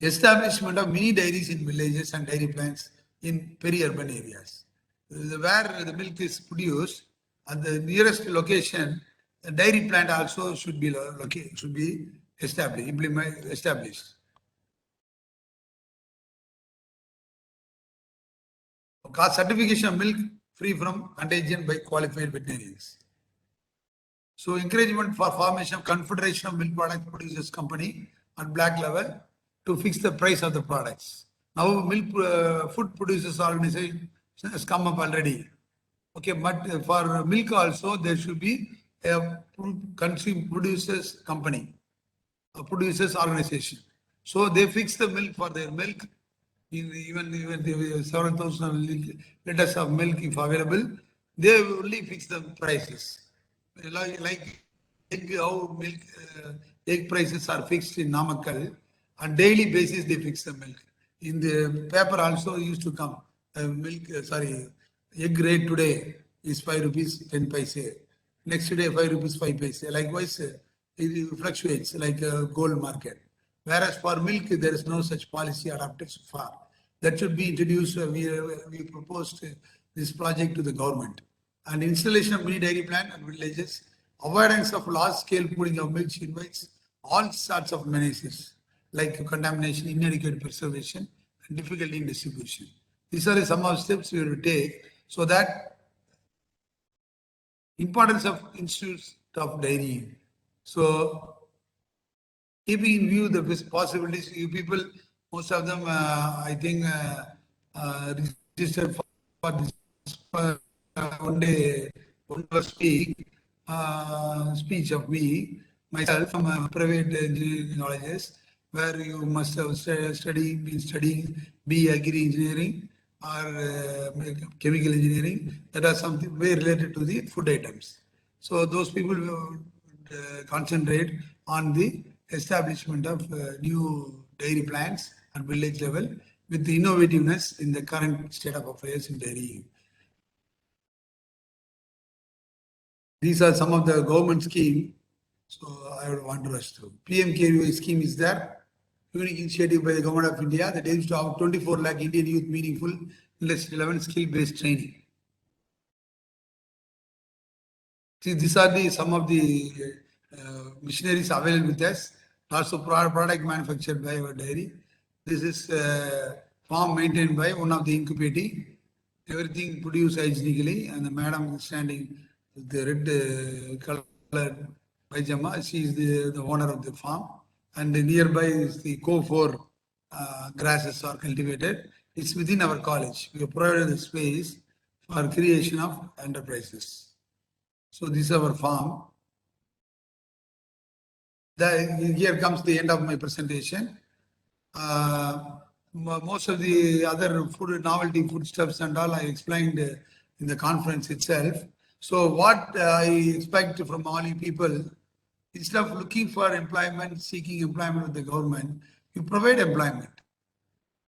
Establishment of mini dairies in villages and dairy plants in peri-urban areas. Where the milk is produced, at the nearest location, the dairy plant also should be established. Certification of milk free from contagion by qualified veterinarians. So encouragement for formation of Confederation of Milk Product Producers Company on black level to fix the price of the products. Now milk food producers organization has come up already. Okay, but for milk also there should be a country producers company, a producers organization. So they fix the milk for their milk. Even the several thousand liters of milk if available, they only fix the prices. Like egg, how milk egg prices are fixed in Namakkal, on daily basis they fix the milk. In the paper also used to come egg rate today is 5 rupees 10 paise. Next day 5 rupees 5 paise. Likewise, it fluctuates like a gold market. Whereas for milk, there is no such policy adopted so far. That should be introduced. We proposed this project to the government. And installation of mini dairy plant and villages, avoidance of large-scale pooling of milk invites all sorts of menaces like contamination, inadequate preservation, and difficulty in distribution. These are some of the steps we will take so that importance of institutes of dairying. So keeping in view the possibilities, you people, most of them, I think, registered for this one day, one hour speech of me, myself, from private engineering colleges, where you must have been studying B agri engineering or chemical engineering, that are something very related to the food items. So those people will concentrate on the establishment of new dairy plants at village level with the innovativeness in the current state of affairs in dairy. These are some of the government scheme. So I would want to rush through. Pmkvu scheme is there. Unique initiative by the government of India that aims to have 24 lakh Indian youth meaningful, less relevant skill-based training. See, these are some of the machineries available with us. Also, product manufactured by our dairy. This is farm maintained by one of the incubating. Everything produced hygienically, and the madam is standing with the red colored pajama. She is the owner of the farm, and nearby is the co-4 grasses are cultivated. It's within our college. We have provided the space for creation of enterprises. So this is our farm. Here comes the end of my presentation. Most of the other food, novelty foodstuffs and all I explained in the conference itself. So what I expect from all you people, instead of looking for employment, seeking employment with the government, you provide employment.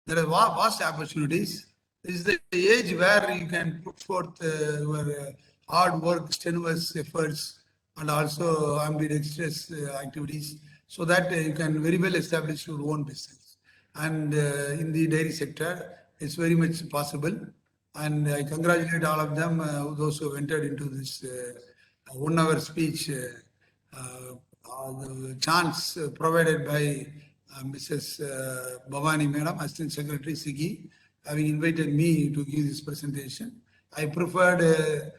There are vast opportunities. This is the age where you can put forth your hard work, strenuous efforts, and also ambidextrous activities, so that you can very well establish your own business. And in the dairy sector, it's very much possible. And I congratulate all of them, those who have entered into this 1 hour speech. The chance provided by Mrs. Bhavani Madam, Assistant Secretary SIGI, having invited me to give this presentation. I preferred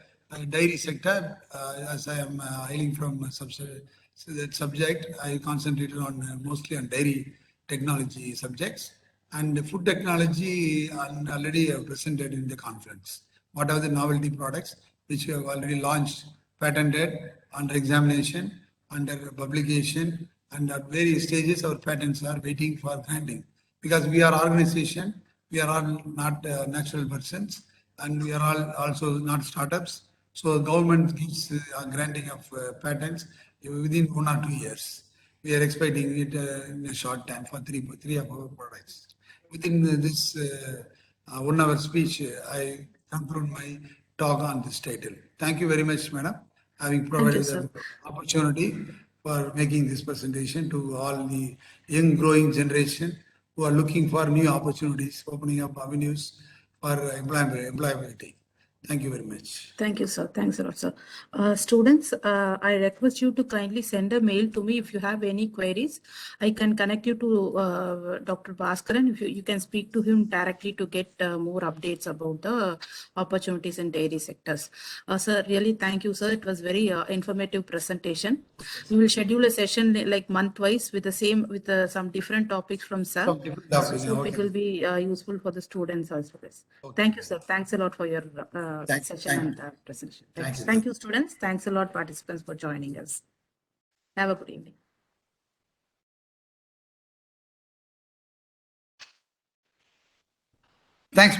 dairy sector as I am hailing from that subject. I concentrated on mostly on dairy technology subjects. And food technology already presented in the conference. What are the novelty products which we have already launched, patented, under examination, under publication, and at various stages our patents are waiting for granting. Because we are organization, we are all not natural persons, and we are all also not startups. So government gives granting of patents within 1 or 2 years. We are expecting it in a short time for three of our products. Within this 1 hour speech, I conclude my talk on this title. Thank you very much, madam, having Thank you, provided sir. the opportunity for making this presentation to all the young growing generation who are looking for new opportunities, opening up avenues for employability. Thank you very much. Thank you, sir. Thanks a lot, sir. Students, I request you to kindly send a mail to me if you have any queries. I can connect you to Dr. Bhaskaran. If you can speak to him directly to get more updates about the opportunities in dairy sectors. Sir, really thank you, sir. It was very informative presentation. We will schedule a session like month-wise with the same with some different topics from sir. Some different topics, So okay. it will be useful for the students as well as. Okay. Thank you, sir. Thanks a lot for your session thank and you. presentation. Thank you. Thank you, students. Thanks a lot, participants, for joining us. Have a good evening. Thanks.